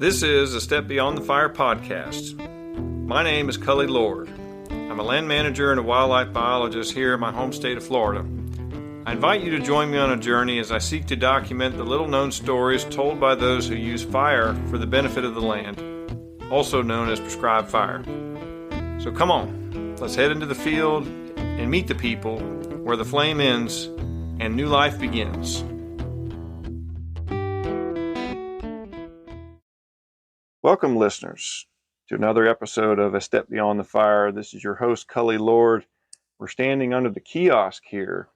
This is a Step Beyond the Fire podcast. My name is Cully. I'm a land manager and a wildlife biologist here in my home state of Florida. I invite you to join me on a journey as I seek to document the little-known stories told by those who use fire for the benefit of the land, also known as prescribed fire. So come on, let's head into the field and meet the people where the flame ends and new life begins. Welcome, listeners, to another episode of A Step Beyond the Fire. This is your host, Cully. We're standing under the kiosk here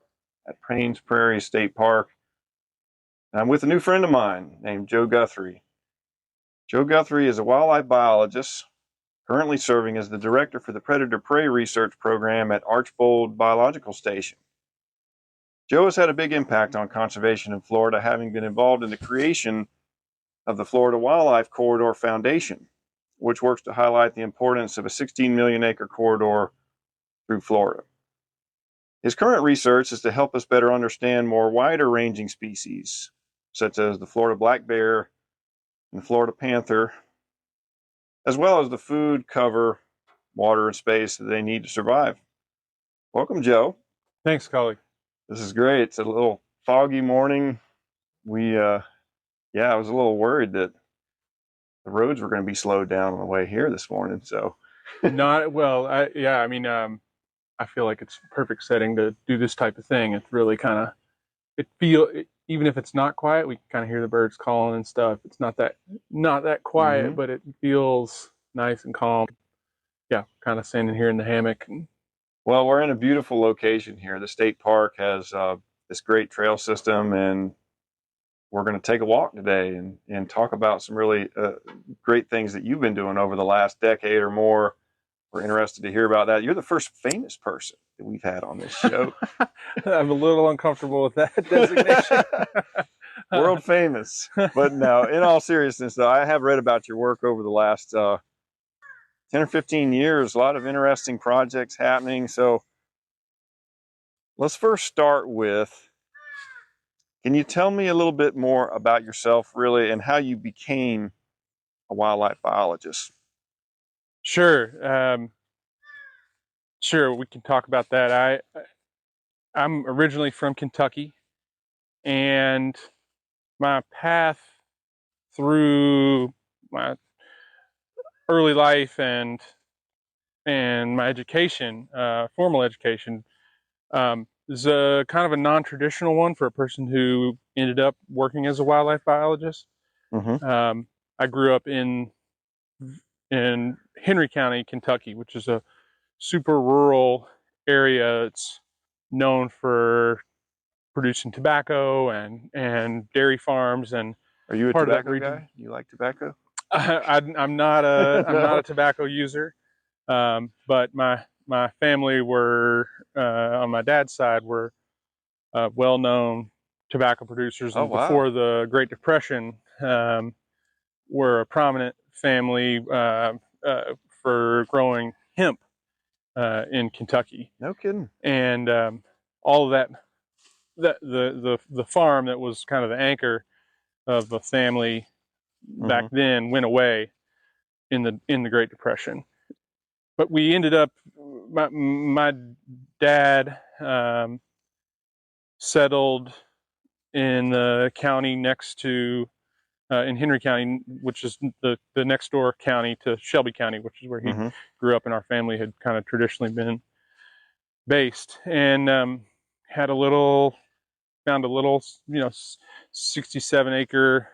at Paynes, Prairie State Park. And I'm with a new friend of mine named Joe Guthire. Joe Guthire is a wildlife biologist, currently serving as the director for the Predator-Prey Research Program at Archbold Biological Station. Joe has had a big impact on conservation in Florida, having been involved in the creation of the Florida Wildlife Corridor Foundation, which works to highlight the importance of a 16 million acre corridor through Florida. His current research is to help us better understand more wider ranging species, such as the Florida black bear and the Florida panther, as well as the food, cover, water, and space that they need to survive. Welcome, Joe. Thanks, Cully. This is great. It's a little foggy morning. I was a little worried that the roads were going to be slowed down on the way here this morning. So, Not well. I feel like it's a perfect setting to do this type of thing. It's really kind of even if it's not quiet, we can kind of hear the birds calling and stuff. It's not that quiet, but it feels nice and calm. Yeah, kind of standing here in the hammock. Well, we're in a beautiful location here. The state park has this great trail system, and we're going to take a walk today and talk about some really great things that you've been doing over the last decade or more. We're interested to hear about that. You're the first famous person that we've had on this show. I'm a little uncomfortable with that designation. World famous. But no, in all seriousness, though, I have read about your work over the last 10 or 15 years. A lot of interesting projects happening. So let's first start with, can you tell me a little bit more about yourself, really, and how you became a wildlife biologist? Sure. Sure, we can talk about that. I'm originally from Kentucky, and my path through my early life and my education, formal education, is a kind of a non-traditional one for a person who ended up working as a wildlife biologist. I grew up in Henry County, Kentucky, which is a super rural area. It's known for producing tobacco and dairy farms. And are you a tobacco guy? You like tobacco? I'm not a tobacco user, but my family were on my dad's side were well-known tobacco producers, and before the Great Depression, were a prominent family for growing hemp in Kentucky. No kidding. And all of the farm that was kind of the anchor of the family back then went away in the Great Depression. But we ended up, my dad settled in the county next to, in Henry County, which is the next door county to Shelby County, which is where he grew up, and our family had kind of traditionally been based. And found a little, 67 acre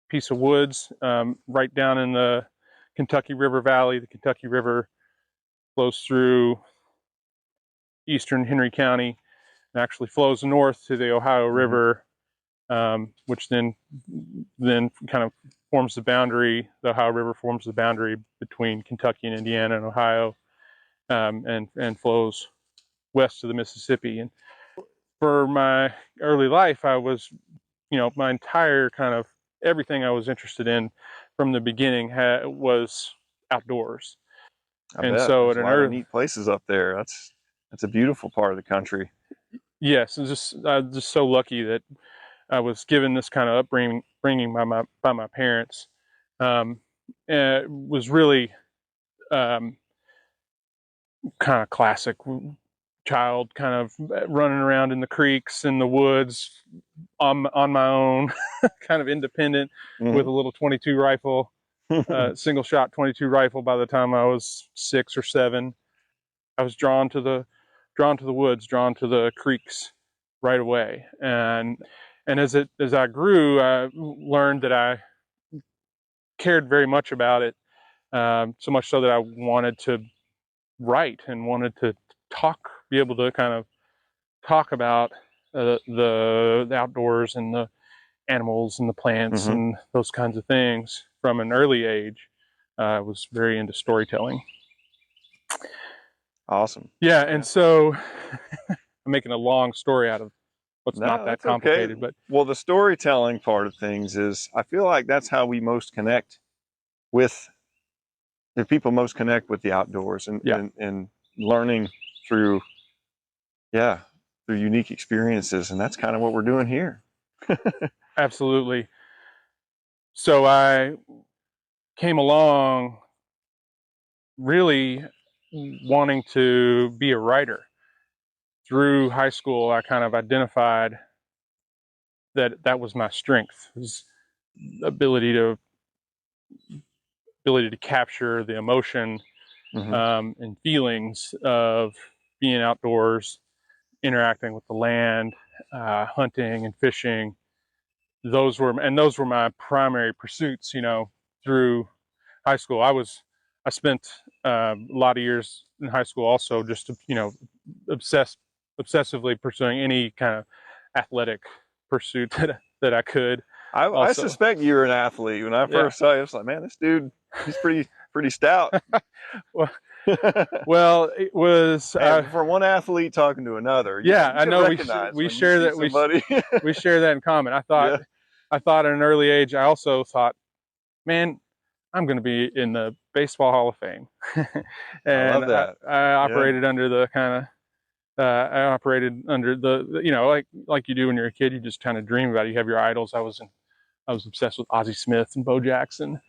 piece of woods right down in the Kentucky River Valley. The Kentucky River flows through eastern Henry County and actually flows north to the Ohio River, which then kind of forms the boundary. The Ohio River forms the boundary between Kentucky and Indiana and Ohio, and flows west to the Mississippi. And for my early life, I was, my entire kind of everything I was interested in from the beginning was outdoors. So, at a lot of neat places up there. That's a beautiful part of the country. Yes, I'm just so lucky that I was given this kind of upbringing by my parents, It was really kind of classic child, kind of running around in the creeks and the woods on my own, kind of independent, with a little 22 rifle, single shot 22 rifle. By the time I was 6 or 7, I was drawn to the woods, drawn to the creeks right away. And as I grew, I learned that I cared very much about it, so much so that I wanted to write and wanted to be able to kind of talk about the outdoors and the animals and the plants and those kinds of things from an early age. I was very into storytelling. Awesome. Yeah, and so I'm making a long story out of what's not that complicated. Okay. But well, the storytelling part of things is, I feel like that's how we most connect with the people, most connect with the outdoors, and learning through unique experiences, and that's kind of what we're doing here. Absolutely. So I came along really wanting to be a writer. Through high school, I kind of identified that was my strength, was ability to capture the emotion and feelings of being outdoors, interacting with the land, hunting and fishing. Those were my primary pursuits, through high school. I spent a lot of years in high school also just, obsessively pursuing any kind of athletic pursuit that I could. I suspect you're an athlete. When I first saw you, I was like, man, this dude, he's pretty stout. Well, it was for one athlete talking to another. I know we share that. We share that in common. I thought at an early age, I also thought, man, I'm going to be in the Baseball Hall of Fame. And I love that. I operated under the kind of, like you do when you're a kid, you just kind of dream about it. You have your idols. I was obsessed with Ozzie Smith and Bo Jackson.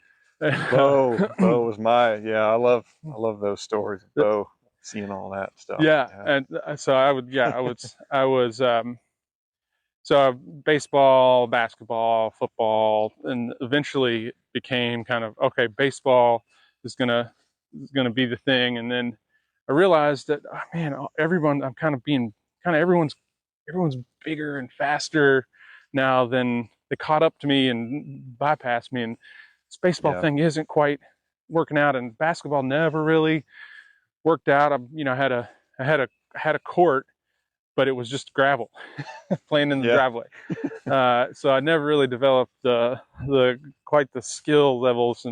Bo was I love those stories of Bo, seeing all that stuff. And so I was so baseball, basketball, football, and eventually became kind of, okay, baseball is gonna be the thing. And then I realized that, oh, man, everyone's bigger and faster now than they caught up to me and bypassed me. And this baseball thing isn't quite working out, and basketball never really worked out. I had a court, but it was just gravel, playing in the driveway. So I never really developed the skill levels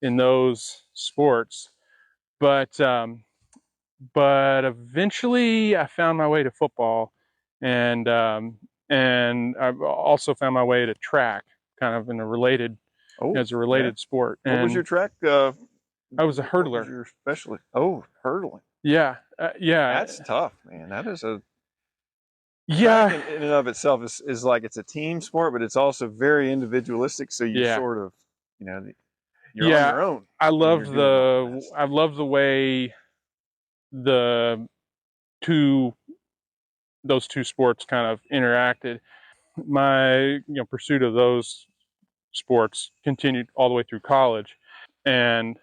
in those sports. But eventually I found my way to football, and I also found my way to track, kind of in a related sport. What was your track? I was a hurdler. What was your specialty? Oh, hurdling. Yeah. That's tough, man. That is a track in and of itself is like, it's a team sport, but it's also very individualistic. So you sort of, you're on your own. I love the way those two sports kind of interacted. My pursuit of those sports continued all the way through college, and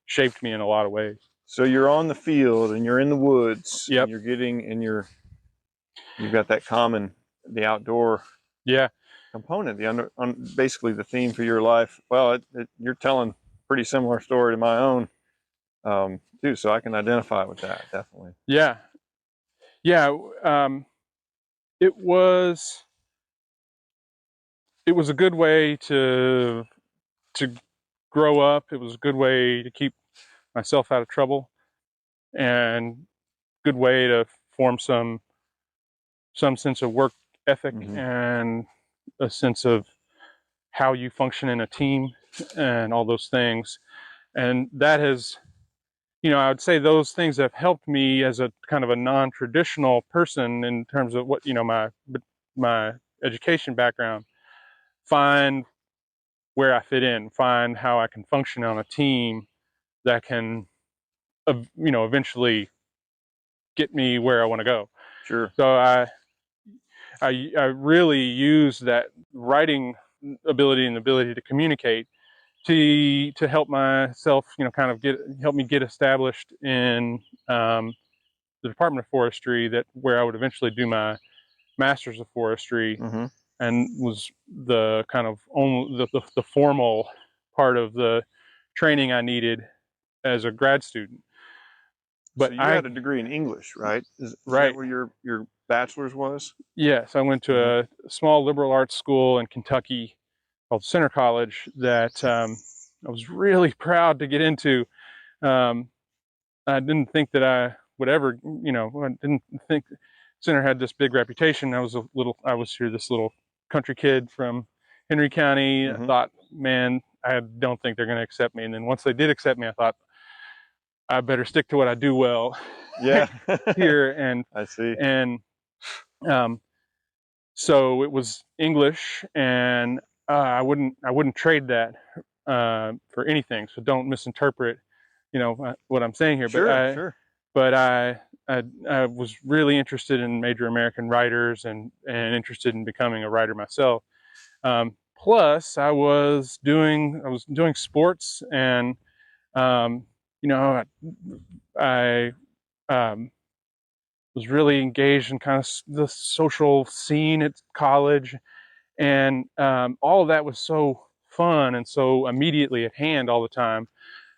shaped me in a lot of ways. So you're on the field and you're in the woods. Yep. And you've got that the outdoor component, basically the theme for your life. Well, you're telling a pretty similar story to my own too, so I can identify with that, definitely. It was a good way to grow up. It was a good way to keep myself out of trouble, and good way to form some sense of work ethic and a sense of how you function in a team and all those things. And that has, I would say those things have helped me as a kind of a non-traditional person in terms of what, my education background, find where I fit in, find how I can function on a team that can, eventually get me where I want to go. Sure. So I really use that writing ability and ability to communicate to help myself, kind of help me get established in the Department of Forestry, where I would eventually do my Master's of Forestry, Mm-hmm. and was the kind of only the formal part of the training I needed as a grad student. But so you had a degree in English, right? Is right. that where your bachelor's was? Yes, I went to a small liberal arts school in Kentucky called Center College that I was really proud to get into. I didn't think that I would ever, I didn't think Center had this big reputation. I was this little country kid from Henry County. I thought, man, I don't think they're going to accept me. And then once they did accept me, I thought, I better stick to what I do well. Yeah. Here. And I see. And so it was English, and I wouldn't trade that for anything. So don't misinterpret, what I'm saying here. Sure. But I was really interested in major American writers and interested in becoming a writer myself. Plus, I was doing sports, and I was really engaged in kind of the social scene at college, and all of that was so fun and so immediately at hand all the time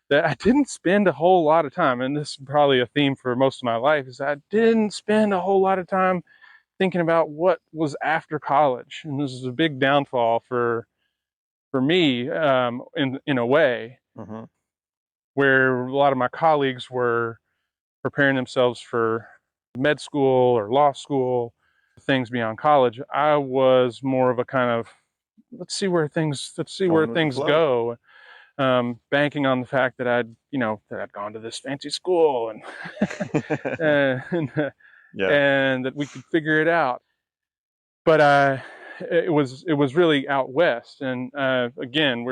that I didn't spend a whole lot of time, and this is probably a theme for most of my life, is I didn't spend a whole lot of time thinking about what was after college. And this is a big downfall for me, in a way, where a lot of my colleagues were preparing themselves for med school or law school, things beyond college. I was more of a kind of, let's see where things go. Banking on the fact that I'd gone to this fancy school and and that we could figure it out. But it was really out west, and again,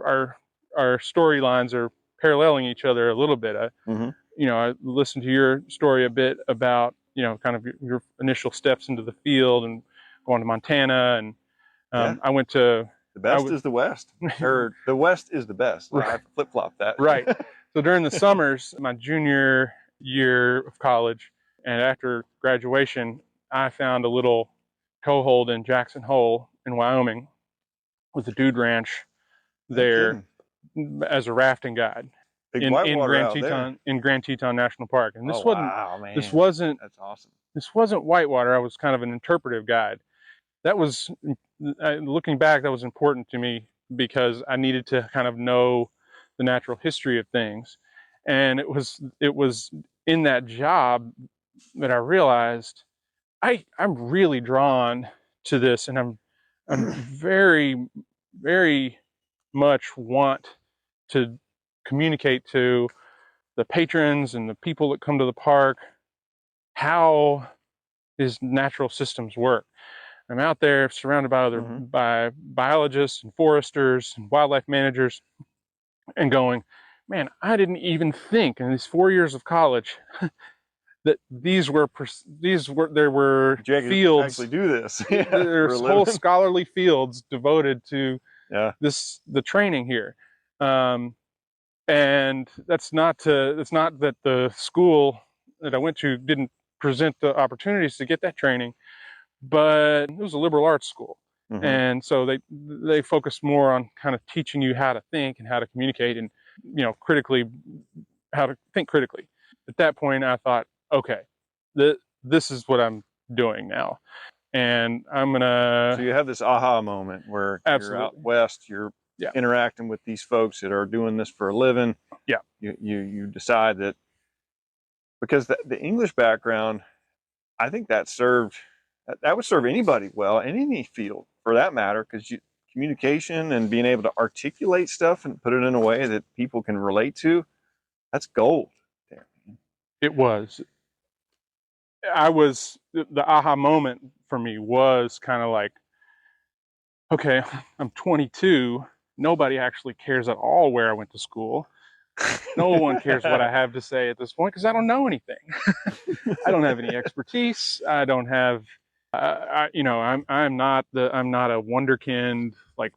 our storylines are paralleling each other a little bit. I listened to your story a bit about kind of your initial steps into the field and going to Montana, and I went to the best is the West, or the West is the best. Right. I flip-flop that. Right. So during the summers, my junior year of college, and after graduation, I found a little toehold in Jackson Hole in Wyoming with a dude ranch there as a rafting guide. In Grand Teton National Park. And this wasn't that's awesome. This wasn't whitewater. I was kind of an interpretive guide. That was, looking back, that was important to me because I needed to kind of know the natural history of things. And it was in that job that I realized I'm really drawn to this, and I'm very, very much want to communicate to the patrons and the people that come to the park how these natural systems work. I'm out there surrounded by by biologists and foresters and wildlife managers, and going, man, I didn't even think in these 4 years of college that there were fields actually do this. There's whole scholarly fields devoted to the training here. And that's not that the school that I went to didn't present the opportunities to get that training, but it was a liberal arts school. And so they focused more on kind of teaching you how to think and how to communicate, and critically, how to think critically. At that point, I thought, okay, this is what I'm doing now, and I'm gonna. So you have this aha moment where you're out west, you're interacting with these folks that are doing this for a living. Yeah. You decide that, because the English background, I think that would serve anybody well in any field for that matter, because communication and being able to articulate stuff and put it in a way that people can relate to, that's gold. It was. The aha moment for me was kind of like, okay, I'm 22. Nobody actually cares at all where I went to school. No one cares what I have to say at this point because I don't know anything. I don't have any expertise. I don't have, I'm not a wonderkind like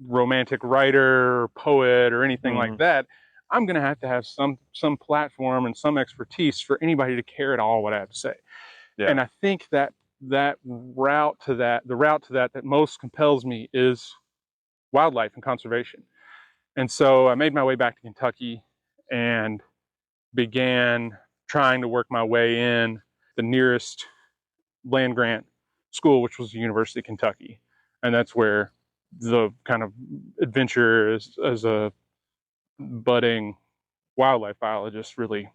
romantic writer or poet or anything like that. I'm going to have some platform and some expertise for anybody to care at all what I have to say. Yeah. And I think that the route to that most compels me is wildlife and conservation. And so I made my way back to Kentucky and began trying to work my way in the nearest land grant school, which was the University of Kentucky. And that's where the kind of adventure as a budding wildlife biologist really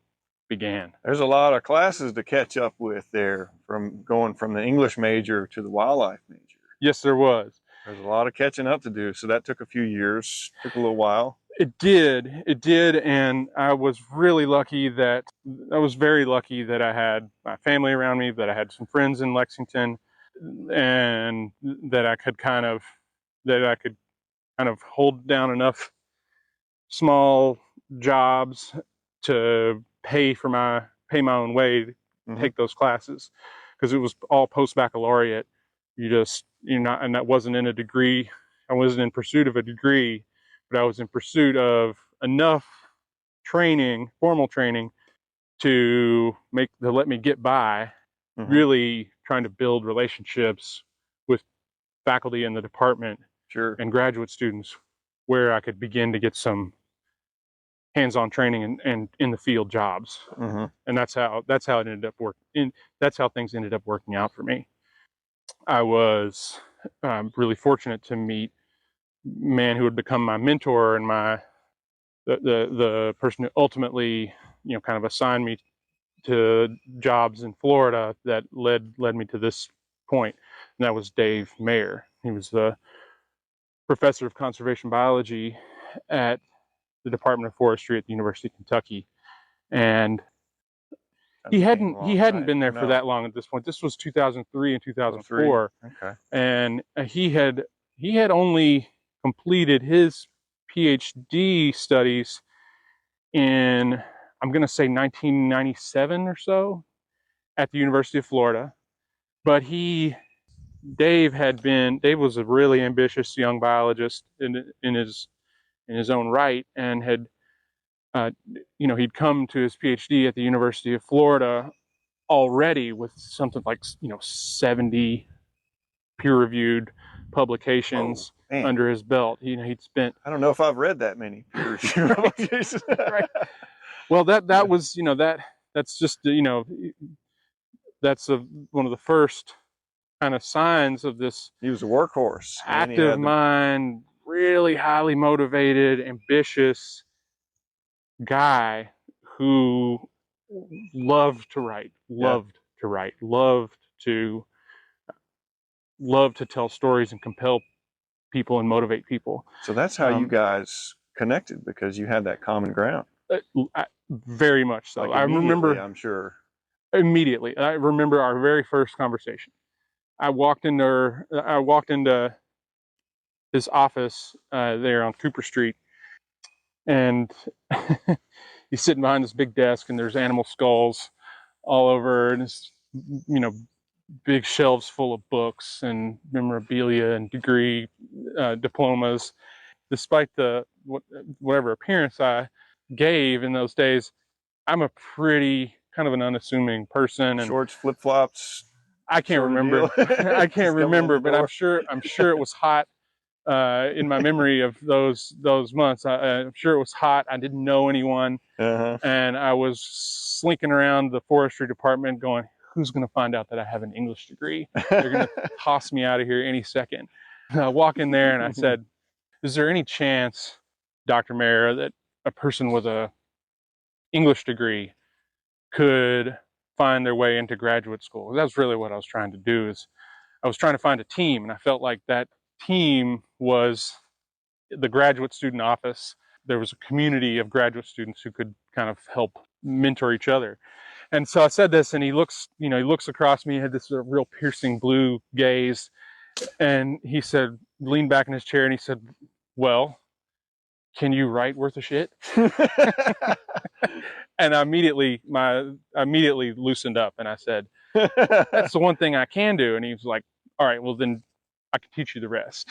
began. There's a lot of classes to catch up with there, from going from the English major to the wildlife major. Yes, there was. There's a lot of catching up to do, so that took a few years, took a little while. It did, and I was very lucky that I had my family around me, that I had some friends in Lexington, and that I could kind of hold down enough small jobs to pay my own way to take those classes, because it was all post-baccalaureate. And that wasn't in a degree. I wasn't in pursuit of a degree, but I was in pursuit of enough training, formal training, to let me get by, really trying to build relationships with faculty in the department and graduate students, where I could begin to get some hands-on training and in the field jobs. And that's how it ended up working. That's how things ended up working out for me. I was really fortunate to meet a man who would become my mentor and the person who ultimately, kind of assigned me to jobs in Florida that led me to this point. And that was Dave Maehr. He was the professor of conservation biology at the Department of Forestry at the University of Kentucky. And he hadn't been there for that long at this point. This was 2003 and 2004. Okay. And he had only completed his PhD studies in, I'm going to say 1997 or so, at the University of Florida. But Dave was a really ambitious young biologist in his own right, and had he'd come to his PhD at the University of Florida already with something like 70 peer-reviewed publications under his belt. He'd spent, I don't know if I've read that many peer-reviewed publications. Right. Well, that was that's just that's one of the first kind of signs of this. He was a workhorse, active mind, really highly motivated, ambitious guy who loved to write, loved to tell stories and compel people and motivate people. So that's how you guys connected, because you had that common ground. Very much so. I remember, I'm sure. Immediately. I remember our very first conversation. I walked into his office there on Cooper Street, and he's sitting behind this big desk, and there's animal skulls all over, and it's, big shelves full of books and memorabilia and degree diplomas. Despite whatever appearance I gave in those days, I'm a pretty kind of an unassuming person. And shorts, flip-flops. I can't remember. I can't remember, but I'm sure it was hot in my memory of those months. I'm sure it was hot. I didn't know anyone, and I was slinking around the forestry department going, who's going to find out that I have an English degree? They're going to toss me out of here any second. And I walk in there and I said, is there any chance, Dr. Maehr, that a person with a English degree could find their way into graduate school? That's really what I was trying to do. Is I was trying to find a team, and I felt like that team was the graduate student office. There was a community of graduate students who could kind of help mentor each other. And so I said this, and he looks across me, he had this real piercing blue gaze, And he said, leaned back in his chair and he said, well, can you write worth a shit? And I immediately loosened up and I said, that's the one thing I can do. And he was like, all right, well then I can teach you the rest.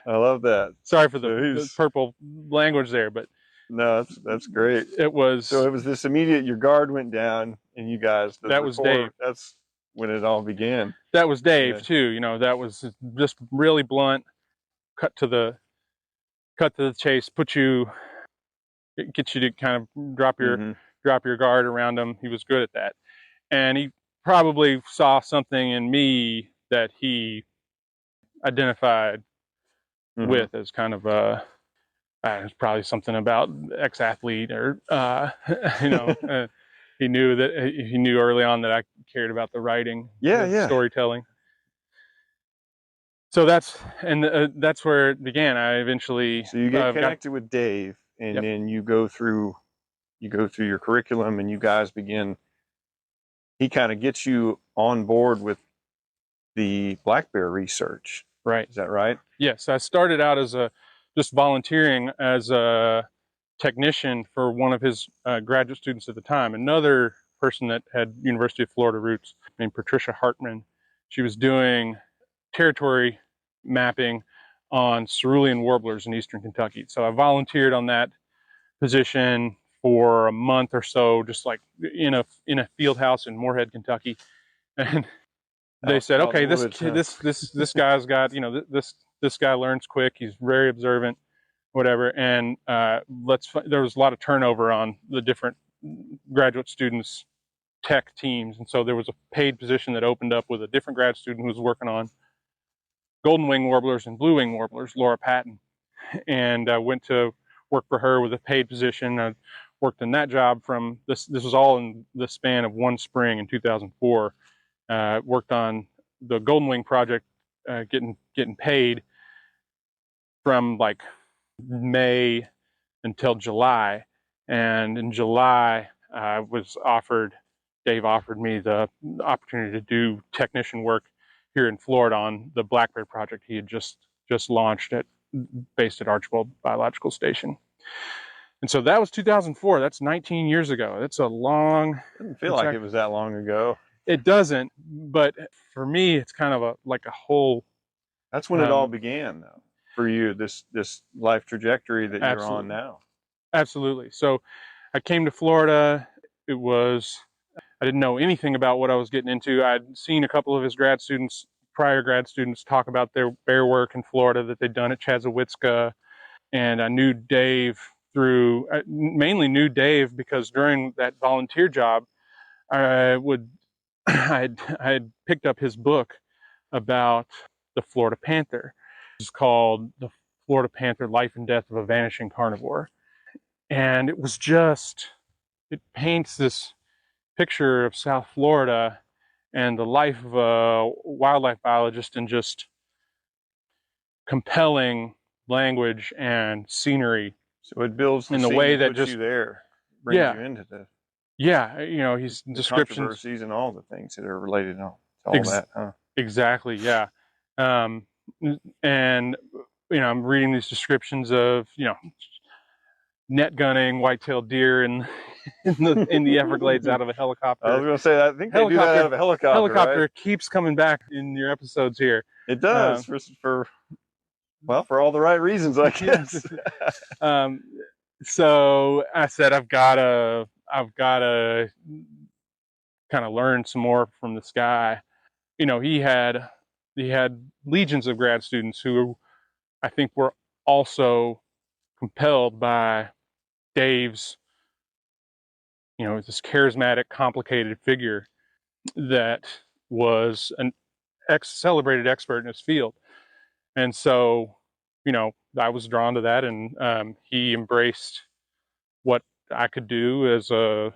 I love that. Sorry for the purple language there, but no, that's great. It was this immediate, your guard went down and you guys, that was Dave. That's when it all began. That was Dave too. You know, that was just really blunt, cut to the chase, get you to kind of drop your guard around him. He was good at that. And he probably saw something in me that he identified with as kind of it's probably something about ex-athlete or he knew early on that I cared about the writing, storytelling. So that's where it began. I eventually you get connected with Dave, and then you go through your curriculum, and you guys begin. He kind of gets you on board with the black bear research. Right. Is that right? Yes. I started out as just volunteering as a technician for one of his graduate students at the time. Another person that had University of Florida roots named Patricia Hartman. She was doing territory mapping on cerulean warblers in eastern Kentucky. So I volunteered on that position for a month or so, just like in a field house in Moorhead, Kentucky. And they said, okay, this guy's got, this guy learns quick. He's very observant, whatever. And there was a lot of turnover on the different graduate students' tech teams. And so there was a paid position that opened up with a different grad student who was working on golden wing warblers and blue wing warblers, Laura Patton. And I went to work for her with a paid position. I worked in that job from this was all in the span of one spring in 2004. Worked on the golden wing project, getting paid from like May until July. And in July, Dave offered me the opportunity to do technician work here in Florida on the black bear project he had just launched based at Archibald Biological Station. And so that was 2004. That's 19 years ago. That's a long... Doesn't feel like it was that long ago. It doesn't, but for me, it's kind of like a whole... That's when it all began, though, for you, this life trajectory that you're on now. Absolutely. So I came to Florida. I didn't know anything about what I was getting into. I'd seen a couple of his prior grad students talk about their bear work in Florida that they'd done at Chassahowitzka. And I knew Dave mainly knew Dave because during that volunteer job, I had picked up his book about the Florida panther. It's called The Florida Panther, Life and Death of a Vanishing Carnivore. And it paints this picture of South Florida and the life of a wildlife biologist in just compelling language and scenery. So it builds in the way that just you there, brings you into the he's descriptions, controversies and all the things that are related to all that. Huh? Exactly, yeah. And I'm reading these descriptions of net gunning white-tailed deer in the Everglades out of a helicopter. I was going to say, I think they do that out of a helicopter. Helicopter right? Keeps coming back in your episodes here. It does for all the right reasons, I guess. So I said, I've got to kind of learn some more from this guy. He had legions of grad students who I think were also compelled by Dave's, this charismatic, complicated figure that was an celebrated expert in his field. And so, I was drawn to that, and he embraced what I could do as a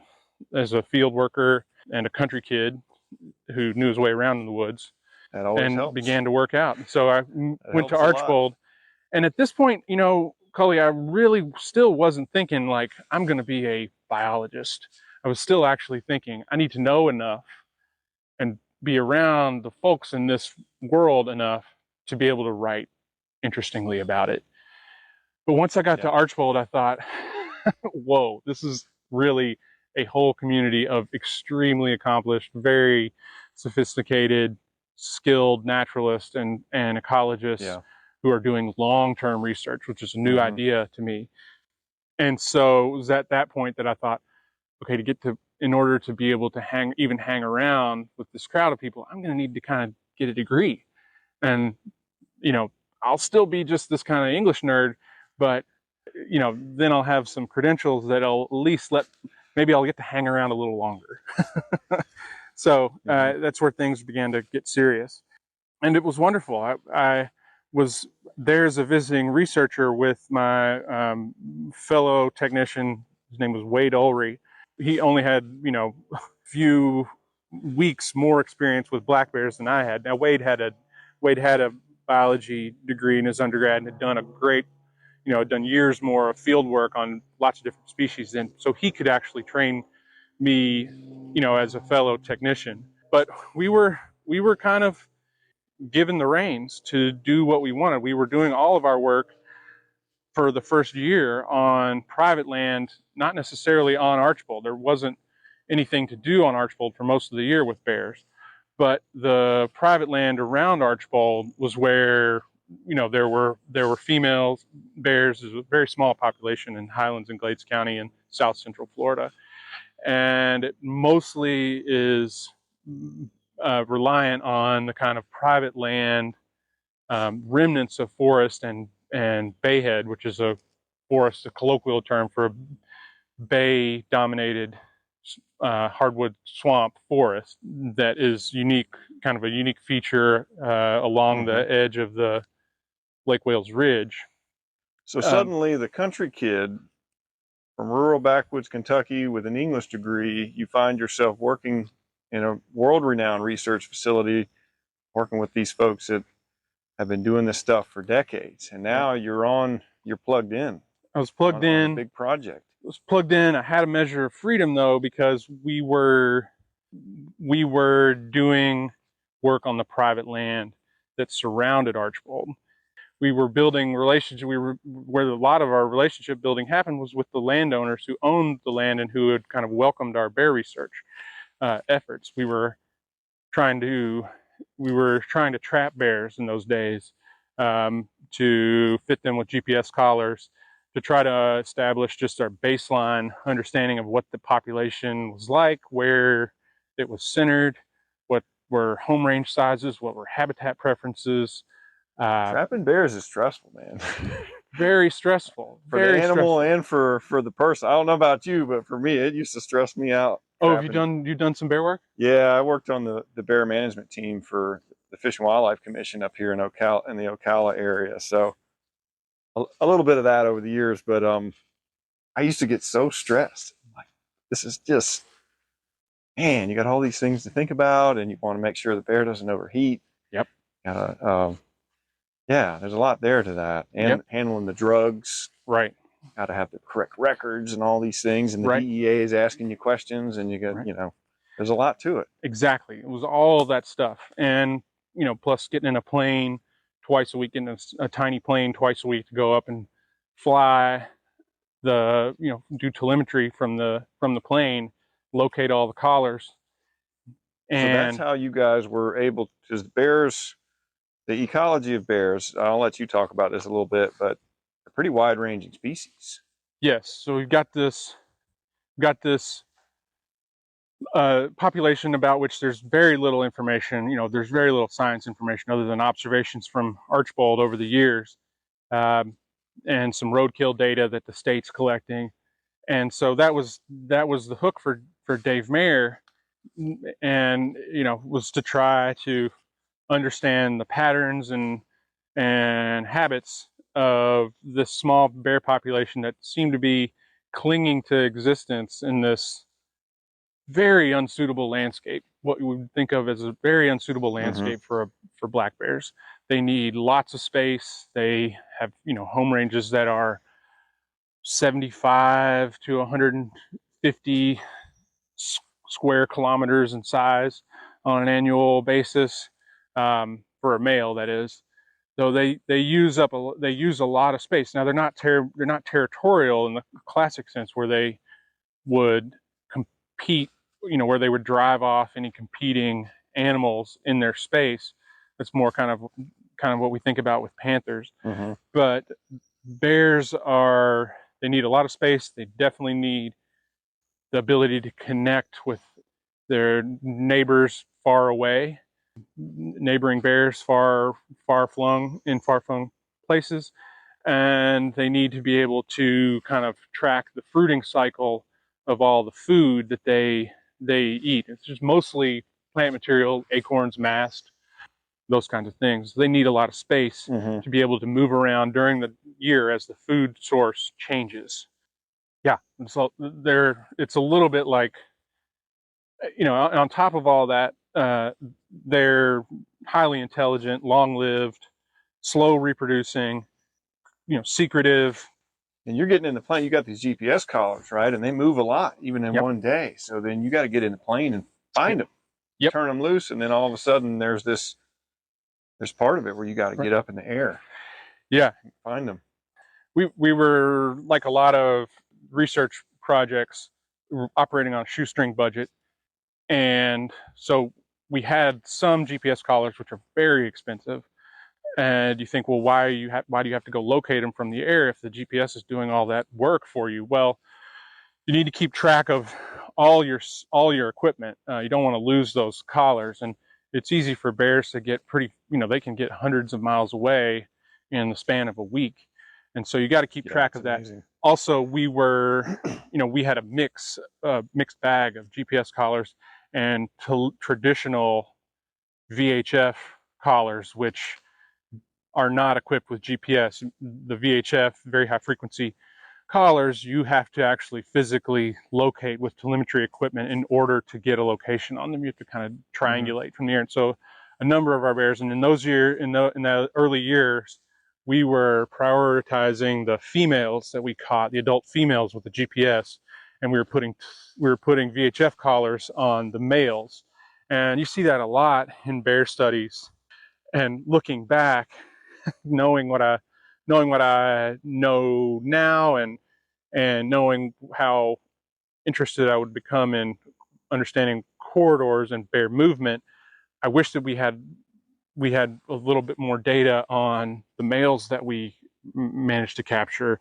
field worker and a country kid who knew his way around in the woods, began to work out. And so I went to Archibald, and at this point, Cully, I really still wasn't thinking like I'm going to be a biologist. I was still actually thinking I need to know enough and be around the folks in this world enough to be able to write interestingly about it. But once I got to Archbold, I thought, whoa, this is really a whole community of extremely accomplished, very sophisticated, skilled naturalists and ecologists who are doing long-term research, which is a new idea to me. And so it was at that point that I thought, okay, in order to be able to hang around with this crowd of people, I'm going to need to kind of get a degree. And, I'll still be just this kind of English nerd, but, then I'll have some credentials that'll at least maybe I'll get to hang around a little longer. So that's where things began to get serious. And it was wonderful. I was there as a visiting researcher with my fellow technician. His name was Wade Ulrey. He only had, a few weeks more experience with black bears than I had. Now, Wade had a biology degree in his undergrad and had done a great, done years more of field work on lots of different species. And so he could actually train me, as a fellow technician. But we were kind of given the reins to do what we wanted. We were doing all of our work for the first year on private land, not necessarily on Archbold. There wasn't anything to do on Archbold for most of the year with bears, but the private land around Archbold was where, there were female bears. There's a very small population in Highlands and Glades County in South Central Florida. And it mostly is reliant on the kind of private land remnants of forest and bayhead, which is a colloquial term for a bay-dominated hardwood swamp forest that is kind of a unique feature along the edge of the Lake Wales Ridge. So suddenly the country kid from rural backwoods Kentucky with an English degree, you find yourself working in a world-renowned research facility, working with these folks that have been doing this stuff for decades, and now you're plugged in. I was plugged in. On a big project. I was plugged in. I had a measure of freedom though, because we were doing work on the private land that surrounded Archbold. We were building relationships. Where a lot of our relationship building happened was with the landowners who owned the land and who had kind of welcomed our bear research efforts. We were trying to trap bears in those days, to fit them with GPS collars, to try to establish just our baseline understanding of what the population was like, where it was centered, what were home range sizes, what were habitat preferences. Trapping bears is stressful, man. Very stressful. For the animal and for the person. I don't know about you, but for me, it used to stress me out. Oh, have you done some bear work? Yeah, I worked on the bear management team for the Fish and Wildlife Commission up here in the Ocala area. So a little bit of that over the years, but I used to get so stressed. Like, this is just, man, you got all these things to think about, and you want to make sure the bear doesn't overheat. Yep. Yeah, there's a lot there to that, and handling the drugs. Right. Got to have the correct records and all these things, and the DEA is asking you questions, and you got, there's a lot to it. Exactly. It was all that stuff, and plus getting in a plane twice a week, in a tiny plane twice a week to go up and fly do telemetry from the plane, locate all the collars. And so that's how you guys were able, because bears, the ecology of bears, I'll let you talk about this a little bit, but they're pretty wide-ranging species. Yes. So we've got this population about which there's very little information. There's very little science information other than observations from Archbold over the years, and some roadkill data that the state's collecting. And so that was the hook for Dave Maehr, and was to try to understand the patterns and habits of this small bear population that seemed to be clinging to existence in this very unsuitable landscape, what you would think of as a very unsuitable landscape for black bears. They need lots of space. They have, home ranges that are 75 to 150 square kilometers in size. on an annual basis, for a male, that is. So they use a lot of space. Now they're not territorial in the classic sense, where they would compete, where they would drive off any competing animals in their space. That's more kind of what we think about with panthers. Mm-hmm. But bears they need a lot of space. They definitely need the ability to connect with their neighbors far away, neighboring bears far flung places. And they need to be able to kind of track the fruiting cycle of all the food that they eat. It's just mostly plant material, acorns, mast, those kinds of things. They need a lot of space to be able to move around during the year as the food source changes. Yeah, so it's a little bit like, on top of all that, they're highly intelligent, long-lived, slow reproducing, secretive. And you're getting in the plane, you got these GPS collars, right? And they move a lot, even in one day. So then you got to get in the plane and find them, turn them loose. And then all of a sudden there's part of it where you got to get up in the air. Yeah. Find them. We were, like a lot of research projects, operating on a shoestring budget. And so we had some GPS collars, which are very expensive. And you think, well, why do you have to go locate them from the air if the GPS is doing all that work for you? Well, you need to keep track of all your equipment. You don't want to lose those collars. And it's easy for bears to get they can get hundreds of miles away in the span of a week. And so you got to keep track of that. Amazing. Also, we had a mixed bag of GPS collars and traditional VHF collars, which are not equipped with GPS. The VHF, very high frequency collars, you have to actually physically locate with telemetry equipment in order to get a location on them. You have to kind of triangulate from the air. And so a number of our bears, and in the early years, we were prioritizing the females that we caught, the adult females with the GPS, and we were putting VHF collars on the males. And you see that a lot in bear studies. And looking back, knowing what I know now, and knowing how interested I would become in understanding corridors and bear movement, I wish that we had a little bit more data on the males that we managed to capture,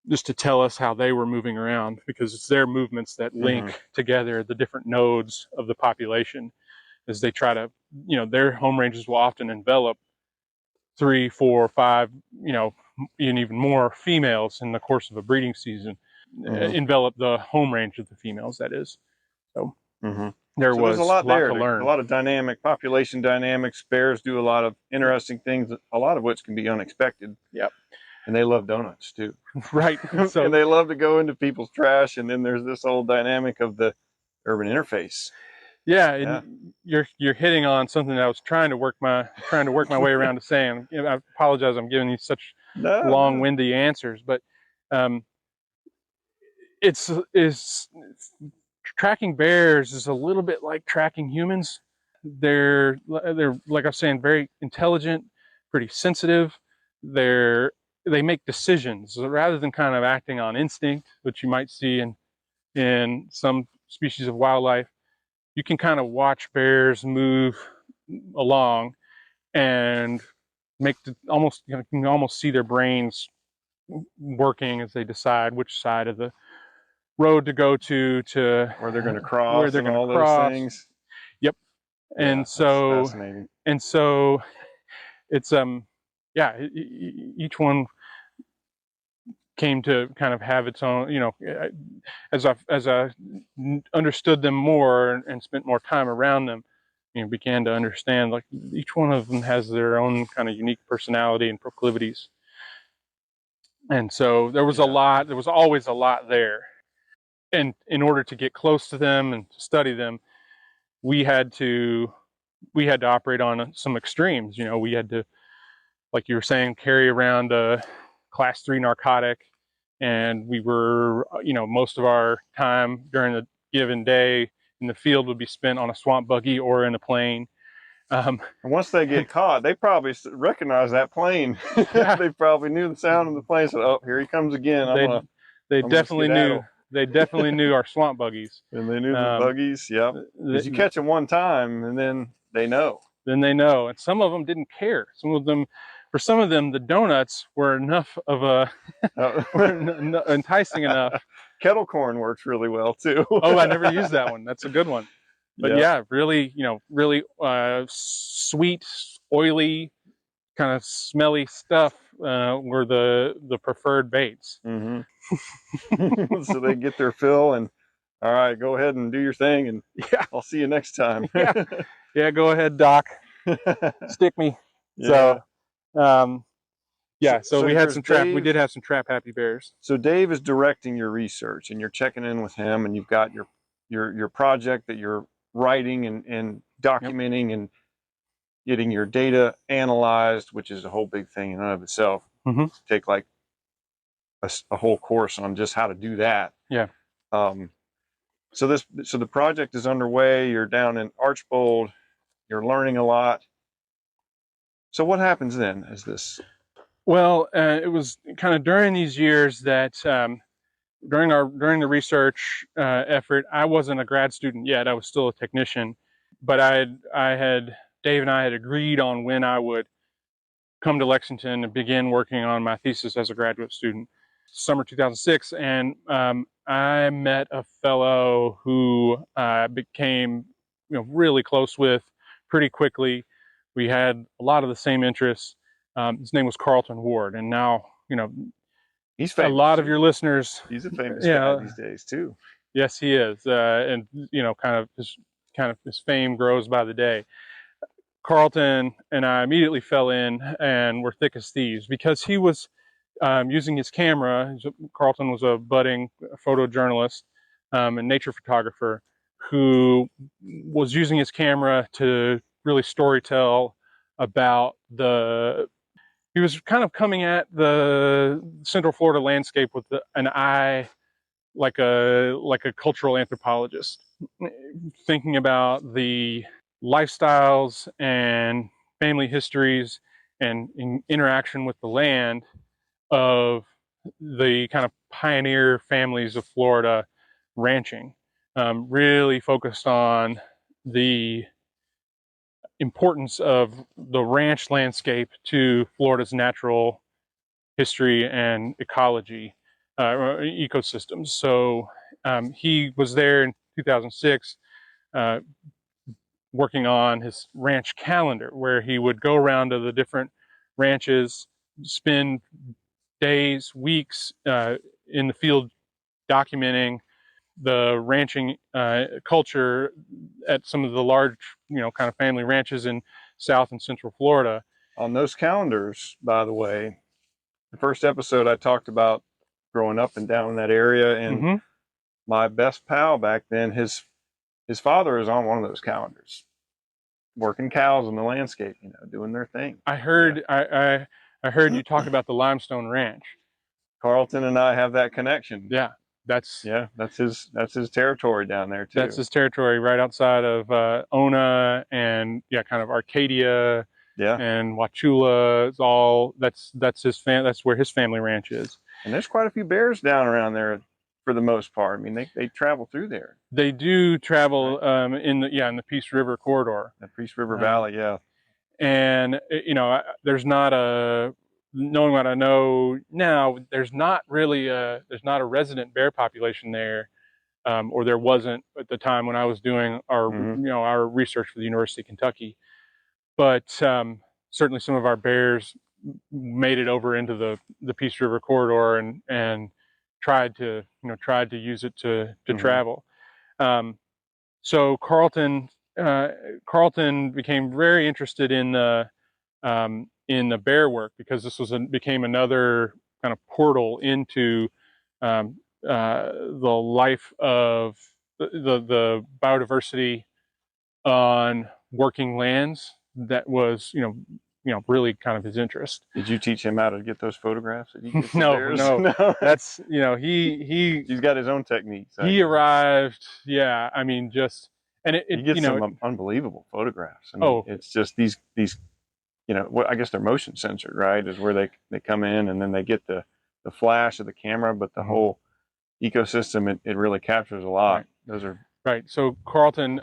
just to tell us how they were moving around, because it's their movements that link together the different nodes of the population as they try to, their home ranges will often envelop 3, 4, 5, and even more females in the course of a breeding season, envelop the home range of the females, that is. So there's a lot there to learn. A lot of population dynamics. Bears do a lot of interesting things, a lot of which can be unexpected. Yep. And they love donuts too. Right. So, and they love to go into people's trash. And then there's this whole dynamic of the urban interface. Yeah, you're hitting on something that I was trying to work my way around to saying. I apologize, I'm giving you such long-winded answers, but it's tracking bears is a little bit like tracking humans. They're like I was saying, very intelligent, pretty sensitive. They make decisions rather than kind of acting on instinct, which you might see in some species of wildlife. You can kind of watch bears move along and you can almost see their brains working as they decide which side of the road to go to where they're going to cross, where they're going to cross. Those things. Yep. Yeah, and so fascinating. And so it's each one came to kind of have its own, as I understood them more and spent more time around them, began to understand, like, each one of them has their own kind of unique personality and proclivities. And so there was always a lot there. And in order to get close to them and to study them, we had to operate on some extremes. We had to, like you were saying, carry around a class 3 narcotic. And we were, most of our time during the given day in the field would be spent on a swamp buggy or in a plane. And once they get caught, they probably recognize that plane. Yeah. They probably knew the sound of the plane. Said, "Oh, here he comes again." They definitely knew. Skedaddle. They definitely knew our swamp buggies. And they knew the buggies. Yep. Because you catch them one time, and then they know. Then they know. And some of them didn't care. For some of them, the donuts were enough of a enticing enough. Kettle corn works really well too. Oh, I never used that one. That's a good one. But yeah, really, really sweet, oily, kind of smelly stuff were the preferred baits. Mm-hmm. So they get their fill, and all right, go ahead and do your thing, and I'll see you next time. Yeah, go ahead, Doc. Stick me. Yeah. So we had some trap. We did have some trap happy bears. So Dave is directing your research, and you're checking in with him, and you've got your project that you're writing and documenting and getting your data analyzed, which is a whole big thing in and of itself. Take like a whole course on just how to do that. Yeah. So the project is underway. You're down in Archbold. You're learning a lot. So what happens then? Is this? Well, it was kind of during these years that during the research effort, I wasn't a grad student yet. I was still a technician, but Dave and I had agreed on when I would come to Lexington and begin working on my thesis as a graduate student. Summer 2006, and I met a fellow who I became really close with pretty quickly. We had a lot of the same interests. His name was Carlton Ward, and now he's famous. A lot of your listeners. He's a famous guy these days too. Yes, he is, and kind of his fame grows by the day. Carlton and I immediately fell in and were thick as thieves because he was using his camera. Carlton was a budding photojournalist and nature photographer who was using his camera to really storytell about he was kind of coming at the Central Florida landscape with an eye like a cultural anthropologist, thinking about the lifestyles and family histories and interaction with the land of the kind of pioneer families of Florida ranching, really focused on the importance of the ranch landscape to Florida's natural history and ecology, ecosystems. So he was there in 2006 working on his ranch calendar, where he would go around to the different ranches, spend days, weeks in the field documenting the ranching culture at some of the large, kind of family ranches in South and Central Florida. On those calendars, by the way, the first episode I talked about growing up and down in that area, and my best pal back then, his father is on one of those calendars, working cows in the landscape, doing their thing. I heard I heard you talk about the Limestone Ranch. Carlton and I have that connection. Yeah. That's his territory down there too. That's his territory, right outside of Ona and kind of Arcadia. Yeah. And Wauchula. It's all that's that's where his family ranch is. And there's quite a few bears down around there for the most part. I mean, they travel through there. They do travel in the Peace River corridor. The Peace River Valley, yeah. And there's not a, knowing what I know now, there's not a resident bear population there, or there wasn't at the time when I was doing our research for the University of Kentucky. But certainly some of our bears made it over into the Peace River corridor and tried to use it to travel. So Carlton became very interested in the bear work, because this became another kind of portal into the life of the biodiversity on working lands that was really kind of his interest. Did you teach him how to get those photographs that he gets of No, bears? no, that's, He's got his own techniques. He arrived, yeah. I mean, He gets some unbelievable photographs. I mean, it's just these, I guess they're motion censored, right? Is where they come in and then they get the flash of the camera, but the whole ecosystem, it really captures a lot. Right. Those are right. So Carlton,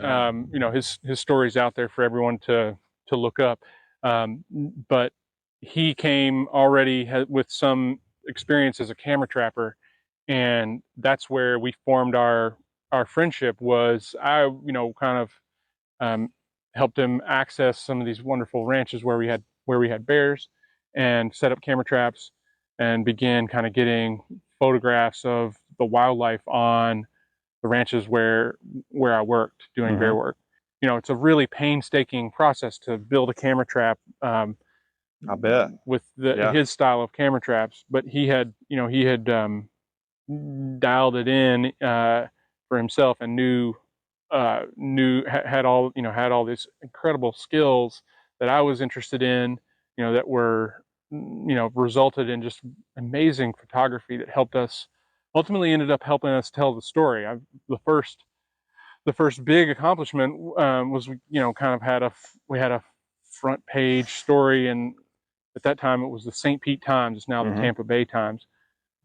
his story's out there for everyone to look up. But he came already with some experience as a camera trapper, and that's where we formed our friendship. Was I, kind of helped him access some of these wonderful ranches where we had bears, and set up camera traps, and began kind of getting photographs of the wildlife on the ranches where I worked doing bear work. It's a really painstaking process to build a camera trap. I bet with his style of camera traps, but he had dialed it in for himself and had all these incredible skills that I was interested in, that were resulted in just amazing photography that ultimately ended up helping us tell the story. The first big accomplishment was we had a front page story, and at that time it was the St. Pete Times. It's now the Tampa Bay Times,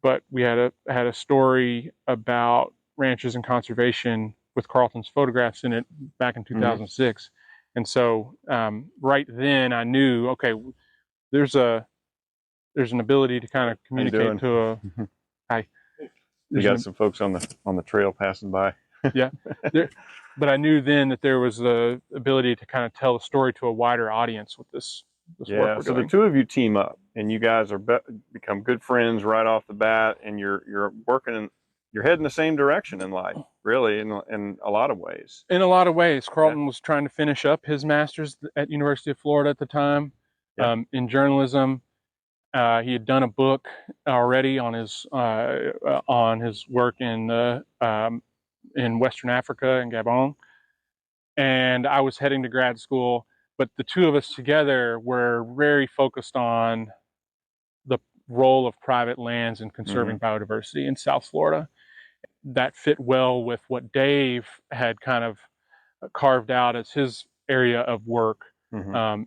but we had a story about ranches and conservation with Carlton's photographs in it back in 2006. And so right then I knew, okay, there's an ability to kind of communicate to hi. You got some folks on the trail passing by. Yeah. But I knew then that there was the ability to kind of tell the story to a wider audience with this work we're doing. So the two of you team up, and you guys are become good friends right off the bat, and you're working, you're heading the same direction in life, really, in a lot of ways. In a lot of ways. Carlton was trying to finish up his master's at University of Florida at the time in journalism. He had done a book already on his work in Western Africa and Gabon, and I was heading to grad school. But the two of us together were very focused on the role of private lands in conserving biodiversity in South Florida. That fit well with what Dave had kind of carved out as his area of work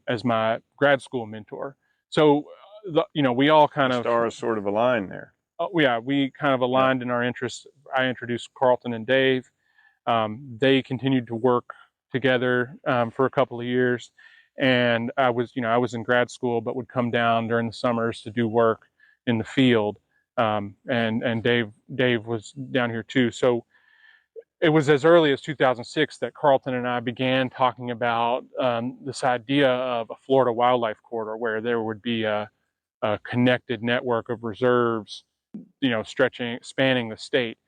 as my grad school mentor. So, we all kind of stars sort of aligned there. Yeah, we kind of aligned in our interests. I introduced Carlton and Dave. They continued to work together for a couple of years, and I was in grad school, but would come down during the summers to do work in the field. And Dave was down here too. So it was as early as 2006 that Carlton and I began talking about this idea of a Florida wildlife corridor, where there would be a connected network of reserves, spanning the state.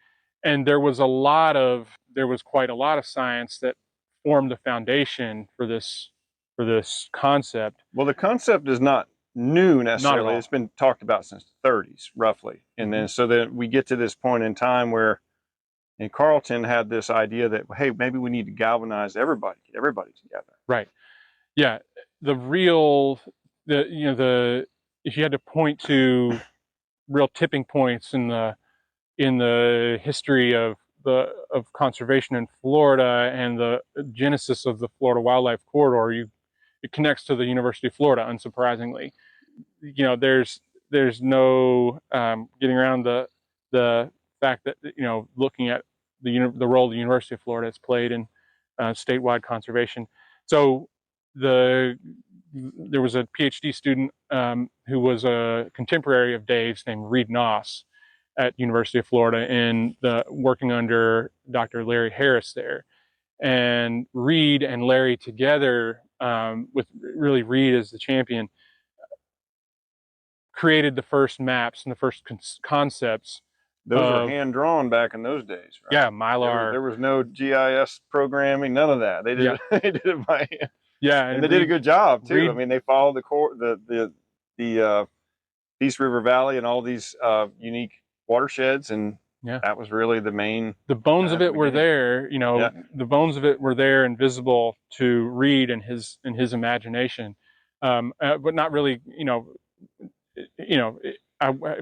And there was quite a lot of science that formed the foundation for this concept. Well, the concept is not new necessarily. Not at all. It's been talked about since the 30s, roughly. And then so that we get to this point in time where, and Carlton had this idea that, hey, maybe we need to galvanize everybody, get everybody together. Right. Yeah. If you had to point to real tipping points in the history of conservation in Florida and the genesis of the Florida Wildlife Corridor, it connects to the University of Florida, unsurprisingly. There's no getting around the fact that looking at the role the University of Florida has played in statewide conservation. So there was a PhD student who was a contemporary of Dave's named Reed Noss at University of Florida, working under Dr. Larry Harris there. And Reed and Larry together, with really Reed as the champion, created the first maps and the first concepts. Those were hand drawn back in those days, right? Yeah, Mylar. There was no GIS programming, none of that. They did they did it by hand. Yeah, and they did a good job too. I mean, they followed the Peace River Valley and all these unique watersheds, and that was really the main. The bones of it were there, The bones of it were there and visible to Reed and his imagination. but not really.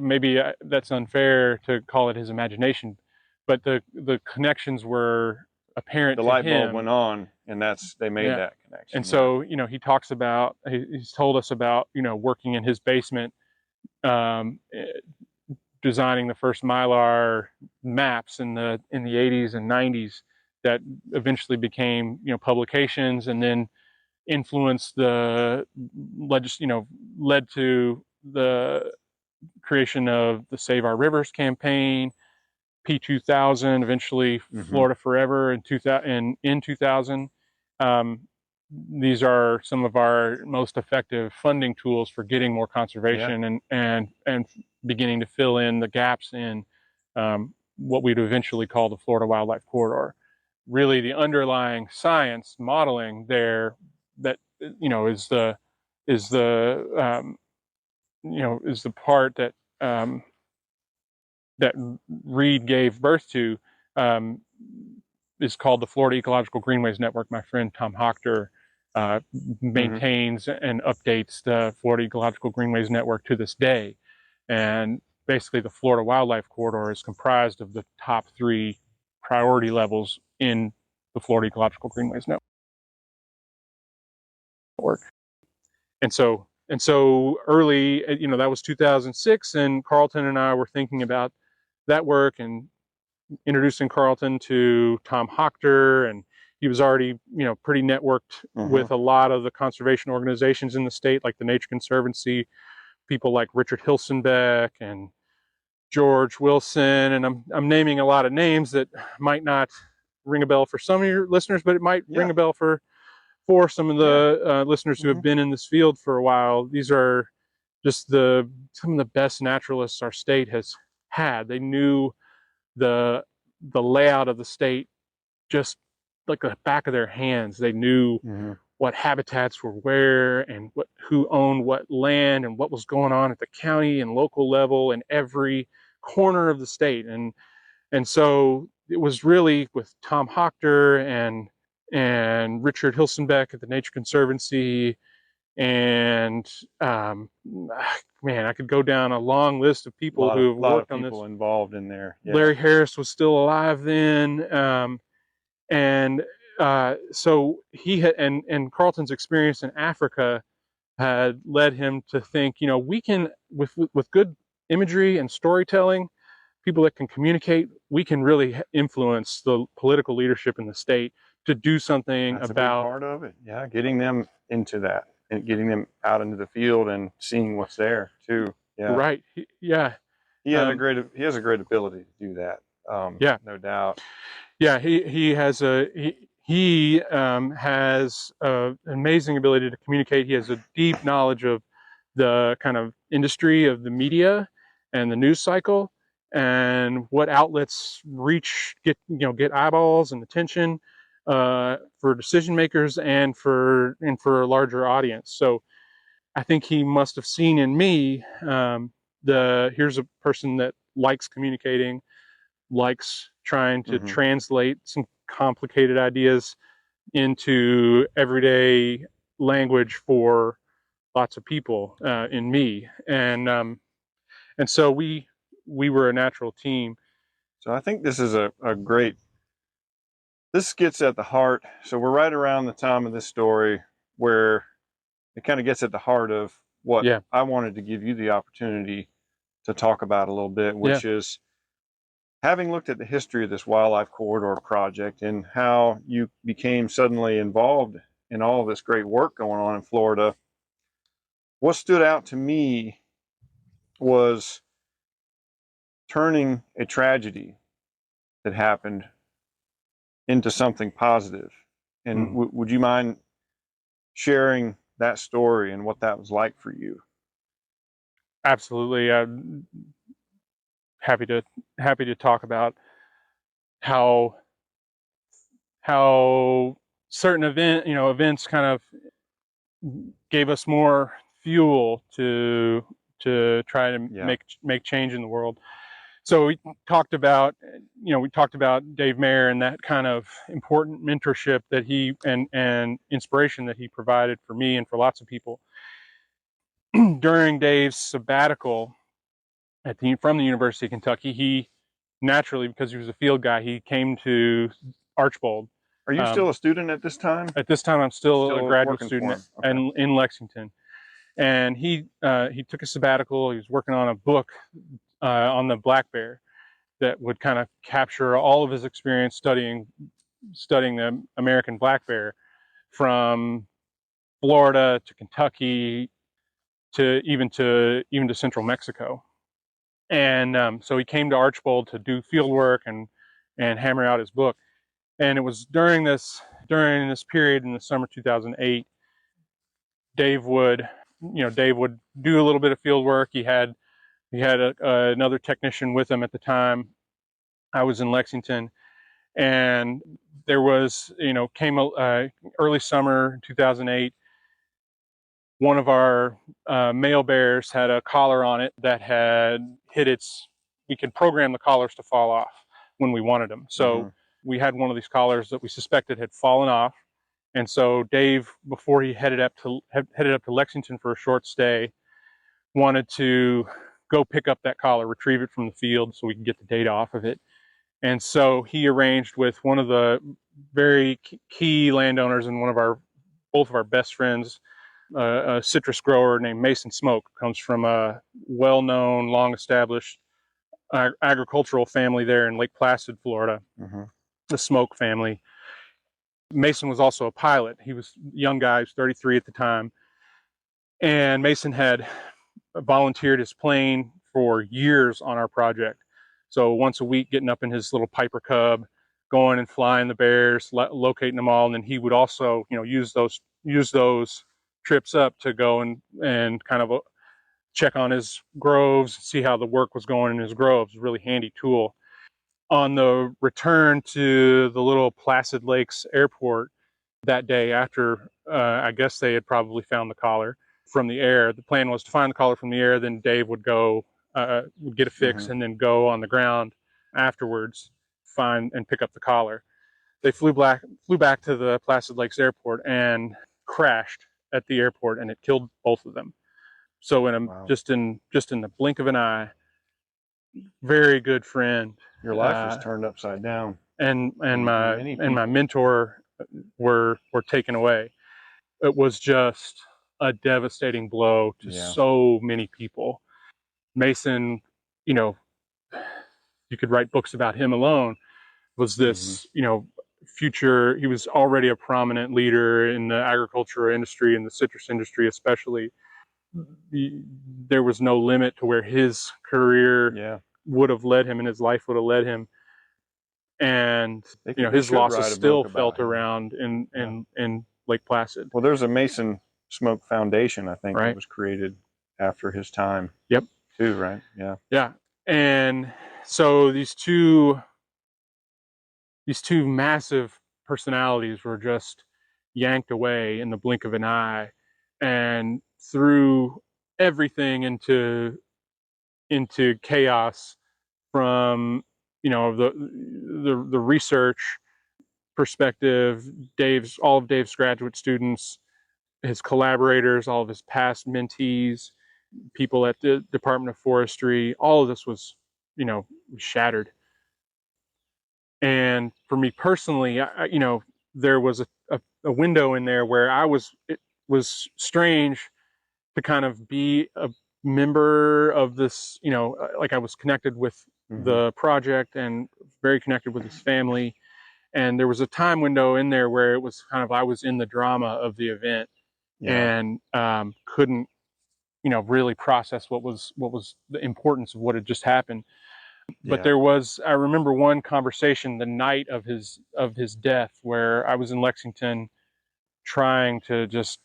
Maybe that's unfair to call it his imagination, but the connections were apparent The to light him. bulb went on, and they made that connection. And so, he talks about, he's told us about, working in his basement, designing the first Mylar maps in the 80s and 90s that eventually became, publications, and then influenced led to the creation of the Save Our Rivers campaign, P2000, eventually Florida Forever in 2000. These are some of our most effective funding tools for getting more conservation and beginning to fill in the gaps in what we'd eventually call the Florida Wildlife Corridor. Really, the underlying science modeling there that is the part that that Reed gave birth to, is called the Florida Ecological Greenways Network. My friend Tom Hochter maintains and updates the Florida Ecological Greenways Network to this day. And basically the Florida Wildlife Corridor is comprised of the top 3 priority levels in the Florida Ecological Greenways Network. And so early, that was 2006, and Carlton and I were thinking about that work and introducing Carlton to Tom Hochter, and he was already, pretty networked with a lot of the conservation organizations in the state, like the Nature Conservancy, people like Richard Hilsenbeck and George Wilson, and I'm naming a lot of names that might not ring a bell for some of your listeners, but it might ring a bell for some of the listeners who have been in this field for a while. These are just some of the best naturalists our state has had. They knew the layout of the state just like the back of their hands. They knew what habitats were where, and who owned what land, and what was going on at the county and local level in every corner of the state. And so it was really with Tom Hochter and Richard Hilsenbeck at the Nature Conservancy, and man, I could go down a long list of people who have worked on this. People involved in there. Yeah. Larry Harris was still alive then, so he had, and Carlton's experience in Africa had led him to think, we can, with good imagery and storytelling, people that can communicate, we can really influence the political leadership in the state to do something. That's about a big part of it. Yeah, getting them into that and getting them out into the field and seeing what's there too. Yeah. Right. Yeah. He has a great ability to do that. No doubt. Yeah, he has an amazing ability to communicate. He has a deep knowledge of the kind of industry of the media and the news cycle, and what outlets get eyeballs and attention for decision makers and for a larger audience. So I think he must have seen in me here's a person that likes communicating, likes trying to translate some complicated ideas into everyday language for lots of people in me. And so we were a natural team. So I think this is a great, this gets at the heart. So we're right around the time of this story where it kind of gets at the heart of what I wanted to give you the opportunity to talk about a little bit, which is having looked at the history of this wildlife corridor project and how you became suddenly involved in all of this great work going on in Florida. What stood out to me was turning a tragedy that happened into something positive. And would you mind sharing that story and what that was like for you? Absolutely. Happy to talk about how certain events kind of gave us more fuel to try to make change in the world. So we talked about Dave Maehr and that kind of important mentorship that he and inspiration that he provided for me and for lots of people. during Dave's sabbatical from the University of Kentucky, he naturally, because he was a field guy, he came to Archbold. Are you still a student at this time? At this time, I'm still a graduate working student for him. Okay. in Lexington. And he took a sabbatical. He was working on a book on the black bear that would kind of capture all of his experience studying the American black bear, from Florida to Kentucky to even to central Mexico. And so he came to Archbold to do field work and hammer out his book. And it was during this period in the summer 2008, Dave would do a little bit of field work. He had another technician with him at the time. I was in Lexington, and there was, came early summer 2008. One of our male bears had a collar on it that had hit we could program the collars to fall off when we wanted them. So we had one of these collars that we suspected had fallen off. And so Dave, before he headed up to Lexington for a short stay, wanted to go pick up that collar, retrieve it from the field so we could get the data off of it. And so he arranged with one of the very key landowners and both of our best friends, a citrus grower named Mason Smoak, comes from a well-known, long-established agricultural family there in Lake Placid, Florida, the Smoak family. Mason was also a pilot. He was a young guy, he was 33 at the time. And Mason had volunteered his plane for years on our project. So once a week, getting up in his little Piper Cub, going and flying the bears, locating them all. And then he would also, use those trips up to go and kind of check on his groves, see how the work was going in his groves. A really handy tool. On the return to the little Placid Lakes airport that day, after I guess they had probably found the collar from the air, the plan was to find the collar from the air, then Dave would go, would get a fix, and then go on the ground afterwards, find and pick up the collar. They flew back to the Placid Lakes airport and crashed at the airport, and it killed both of them. So just in the blink of an eye, very good friend. Your life was turned upside down. And my mentor were taken away. It was just a devastating blow to so many people. Mason, you could write books about him alone, was this, future. He was already a prominent leader in the agriculture industry and the citrus industry, especially. There was no limit to where his career would have led him and his life would have led him. And his loss is still felt around in Lake Placid. Well, there's a Mason Smoak Foundation, I think, that was created after his time. Yep. Too, right? Yeah. Yeah. And so these two massive personalities were just yanked away in the blink of an eye, and threw everything into chaos, from the research perspective, all of Dave's graduate students, his collaborators, all of his past mentees, people at the Department of Forestry. All of this was, shattered. And for me personally, there was a window in there where it was strange to kind of be a member of this, like I was connected with the project and very connected with his family. And there was a time window in there where it was kind of, I was in the drama of the event and couldn't, really process what was the importance of what had just happened. But I remember one conversation the night of his death, where I was in Lexington trying to just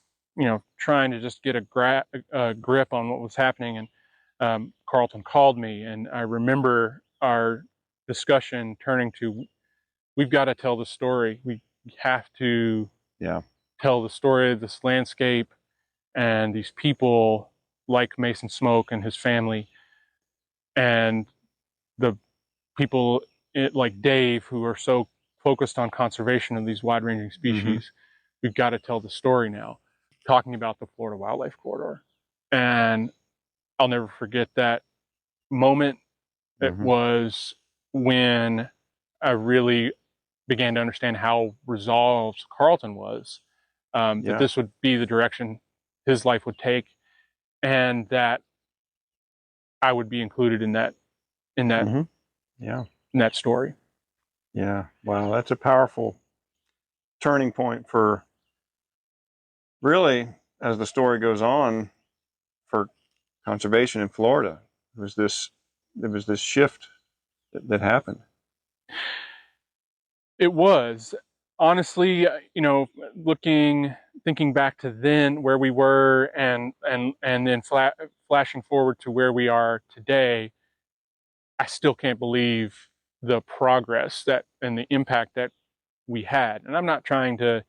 get a grip on what was happening. And Carlton called me, and I remember our discussion turning to, we've got to tell the story. We have to tell the story of this landscape and these people like Mason Smoak and his family, and the people like Dave who are so focused on conservation of these wide-ranging species. We've got to tell the story now, talking about the Florida Wildlife Corridor. And I'll never forget that moment. It was when I really began to understand how resolved Carlton was, that this would be the direction his life would take, and that I would be included in that in that story. Yeah. Wow, that's a powerful turning point for, really, as the story goes on, for conservation in Florida. There was this shift that happened. It was, honestly, thinking back to then where we were, and then flashing forward to where we are today, I still can't believe the progress that and the impact that we had. And I'm not trying to,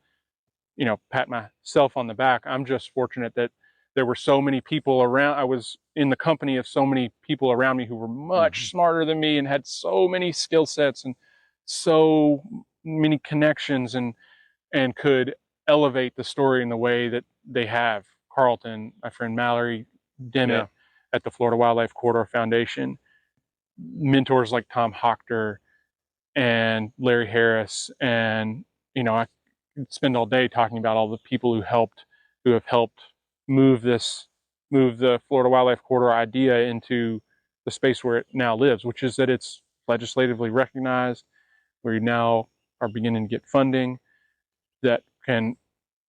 pat myself on the back. I'm just fortunate that there were so many people around. I was in the company of so many people around me who were much smarter than me and had so many skill sets and so many connections, and could elevate the story in the way that they have. Carlton, my friend Mallory Dennett at the Florida Wildlife Corridor Foundation, mentors like Tom Hochter and Larry Harris, and I could spend all day talking about all the people who have helped move the Florida Wildlife Corridor idea into the space where it now lives, which is that it's legislatively recognized. We now are beginning to get funding that can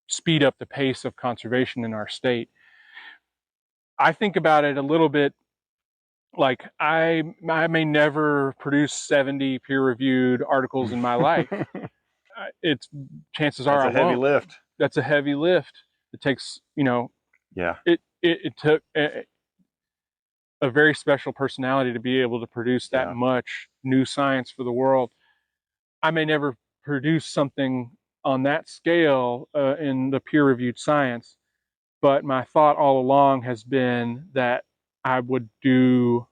speed up the pace of conservation in our state. I think about it a little bit like I may never produce 70 peer-reviewed articles in my life. It's chances are That's a heavy lift. That's a heavy lift. It takes, it took a very special personality to be able to produce that much new science for the world. I may never produce something on that scale in the peer-reviewed science, but my thought all along has been that I would do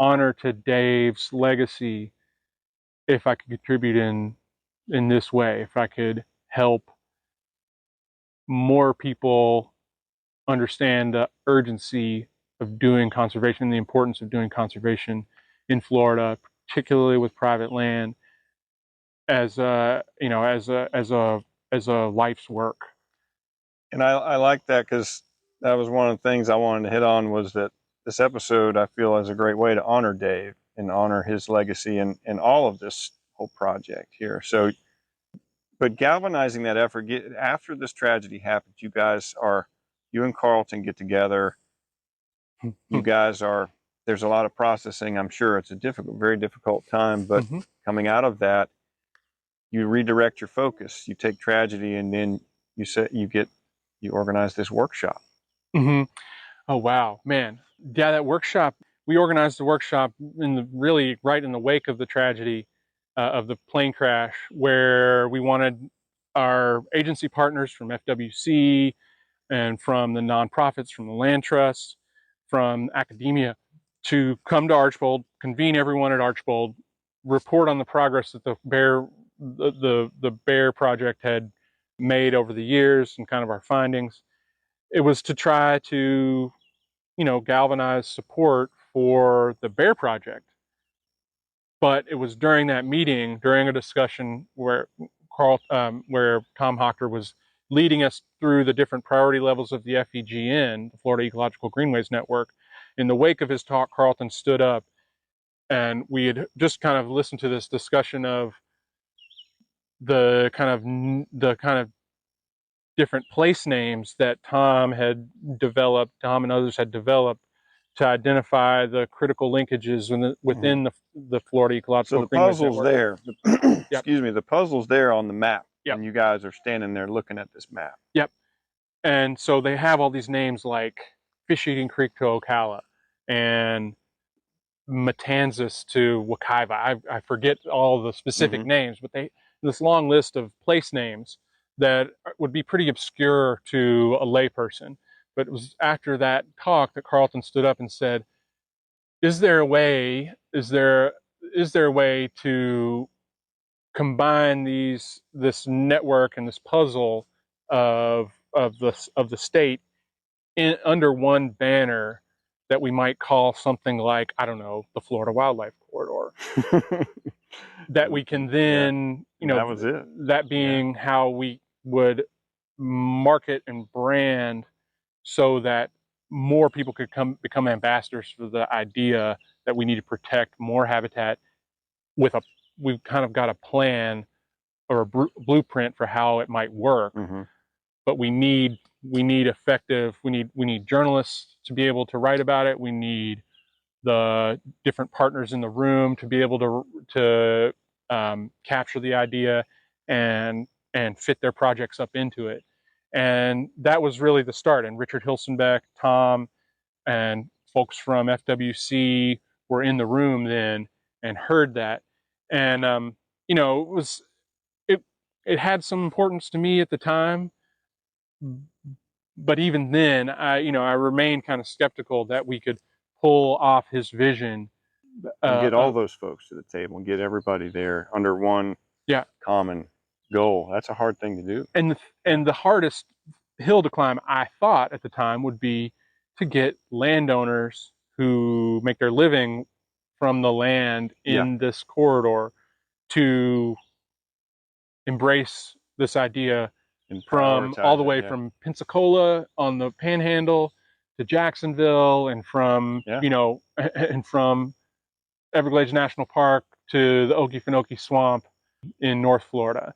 honor to Dave's legacy if I could contribute in this way, if I could help more people understand the urgency of doing conservation and the importance of doing conservation in Florida, particularly with private land, as a life's work. And I like that, because that was one of the things I wanted to hit on, was that this episode, I feel, is a great way to honor Dave and honor his legacy and all of this whole project here. So, but galvanizing that effort, after this tragedy happened, you and Carlton get together. You guys there's a lot of processing. I'm sure it's a very difficult time, but coming out of that, you redirect your focus. You take tragedy, and then you organize this workshop. Oh, wow, man. Yeah, that workshop, we organized the workshop really right in the wake of the tragedy of the plane crash, where we wanted our agency partners from FWC and from the nonprofits, from the land trusts, from academia, to come to Archbold, convene everyone at Archbold, report on the progress that the Bear project had made over the years and kind of our findings. It was to try to, galvanize support for the Bear project. But it was during that meeting, during a discussion where Tom Hochter was leading us through the different priority levels of the FEGN, the Florida Ecological Greenways Network. In the wake of his talk, Carlton stood up, and we had just kind of listened to this discussion of the kind of different place names that Tom and others had developed to identify the critical linkages within the Florida Ecological Greenways Network. So the puzzle's there. Excuse me, the puzzle's there on the map. And you guys are standing there looking at this map. Yep. And so they have all these names like Fish Eating Creek to Ocala and Matanzas to Wekiva. I forget all the specific names, but this long list of place names that would be pretty obscure to a layperson. But it was after that talk that Carlton stood up and said, is there a way to combine this network and this puzzle of the state under one banner that we might call something like, I don't know, the Florida Wildlife Corridor. That we can then, that was it. That being how we would market and brand so that more people could become ambassadors for the idea that we need to protect more habitat. We've kind of got a plan or a blueprint for how it might work, but we need effective. We need journalists to be able to write about it. We need the different partners in the room to be able to capture the idea and fit their projects up into it. And that was really the start. And Richard Hilsenbeck, Tom, and folks from FWC were in the room then and heard that. And it had some importance to me at the time, but even then, I remained kind of skeptical that we could pull off his vision and get all those folks to the table and get everybody there under one common goal. That's a hard thing to do. And the hardest hill to climb, I thought at the time, would be to get landowners who make their living from the land in this corridor to embrace this idea, from all the way from Pensacola on the Panhandle to Jacksonville, and from and from Everglades National Park to the Okefenokee Swamp in North Florida.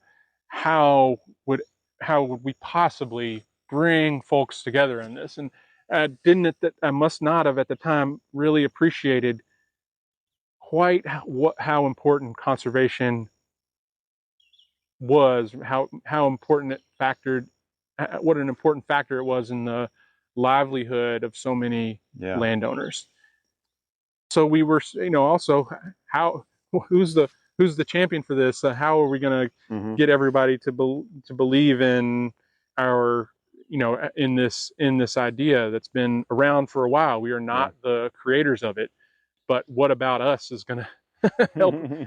How would we possibly bring folks together in this? And I must not have at the time really appreciated quite how important conservation was, how important it factored, what an important factor it was in the livelihood of so many landowners. So we were, also who's the champion for this? How are we going to get everybody to believe in our, in this idea that's been around for a while? We are not the creators of it, but what about us is going to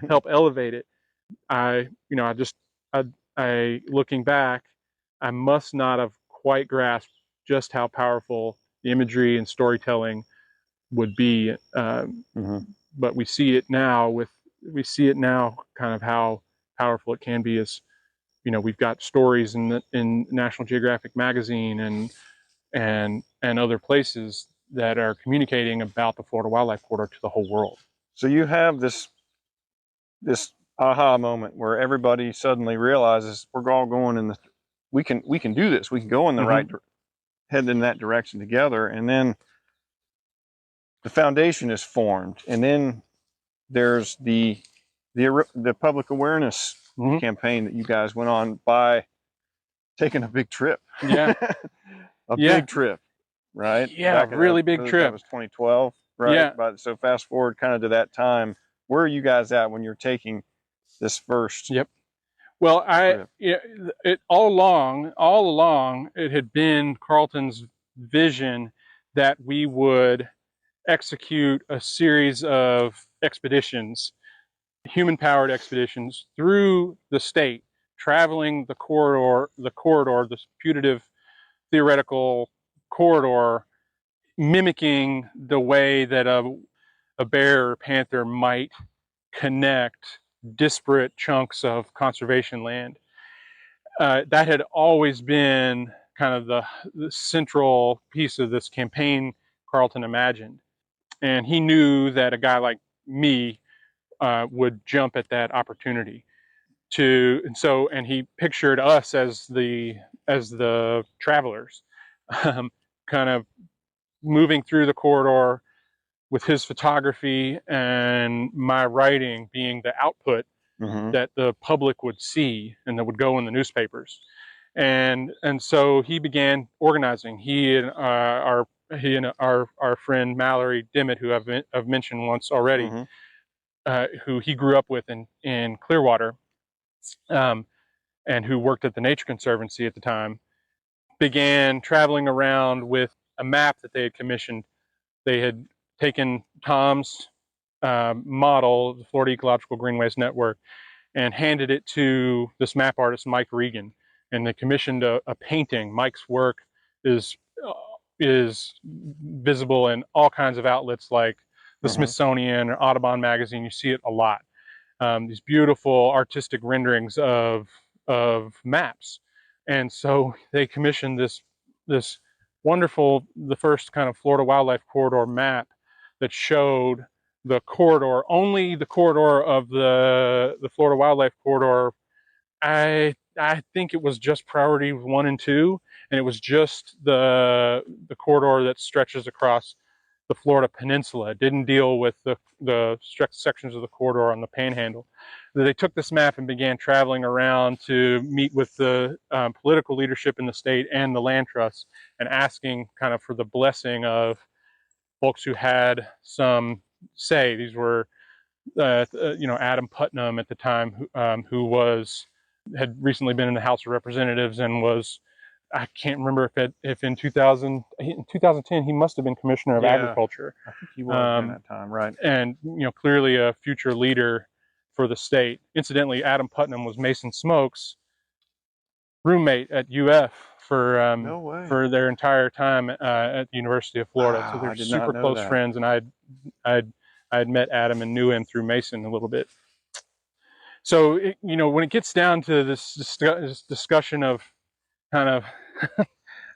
help elevate it? I looking back, I must not have quite grasped just how powerful the imagery and storytelling would be. But we see it now kind of how powerful it can be. As we've got stories in National Geographic magazine and other places that are communicating about the Florida Wildlife Corridor to the whole world. So you have this aha moment where everybody suddenly realizes we're all going we can do this. We can go in the right head in that direction together, and then the foundation is formed, and then there's the public awareness campaign that you guys went on by taking a big trip. Big trip, right? Really big trip. That was 2012, right? So fast forward kind of to that time. Where are you guys at when you're taking this first? Well, all along, it had been Carlton's vision that we would execute a series of expeditions, human-powered expeditions through the state, traveling the corridor, this putative theoretical corridor, mimicking the way that a bear or panther might connect disparate chunks of conservation land. That had always been kind of the central piece of this campaign Carlton imagined. And he knew that a guy like me would jump at that opportunity and he pictured us as the travelers, kind of moving through the corridor with his photography and my writing being the output that the public would see and that would go in the newspapers. And so he began organizing. He and our friend Mallory Dimmitt, who I've mentioned once already, who he grew up with in Clearwater, and who worked at the Nature Conservancy at the time, began traveling around with a map that they had commissioned. They had taken Tom's model of the Florida Ecological Greenways Network and handed it to this map artist, Mike Regan, and they commissioned a painting. Mike's work is is visible in all kinds of outlets like the Smithsonian or Audubon magazine. You see it a lot. These beautiful artistic renderings of maps. And so they commissioned this wonderful, the first kind of Florida wildlife corridor map that showed the corridor, only the corridor of the Florida wildlife corridor. I think it was just priority 1 and 2, and it was just the corridor that stretches across the Florida Peninsula. It didn't deal with the sections of the corridor on the Panhandle. They took this map and began traveling around to meet with the political leadership in the state and the land trusts, and asking kind of for the blessing of folks who had some say. These were, Adam Putnam at the time, who had recently been in the House of Representatives and was, I can't remember if in 2010 he must have been Commissioner of Agriculture. I think he was in that time, right? And clearly a future leader for the state. Incidentally, Adam Putnam was Mason Smoak's roommate at UF for their entire time at the University of Florida. Wow, so they're super close friends, and I'd met Adam and knew him through Mason a little bit. So when it gets down to this discussion of kind of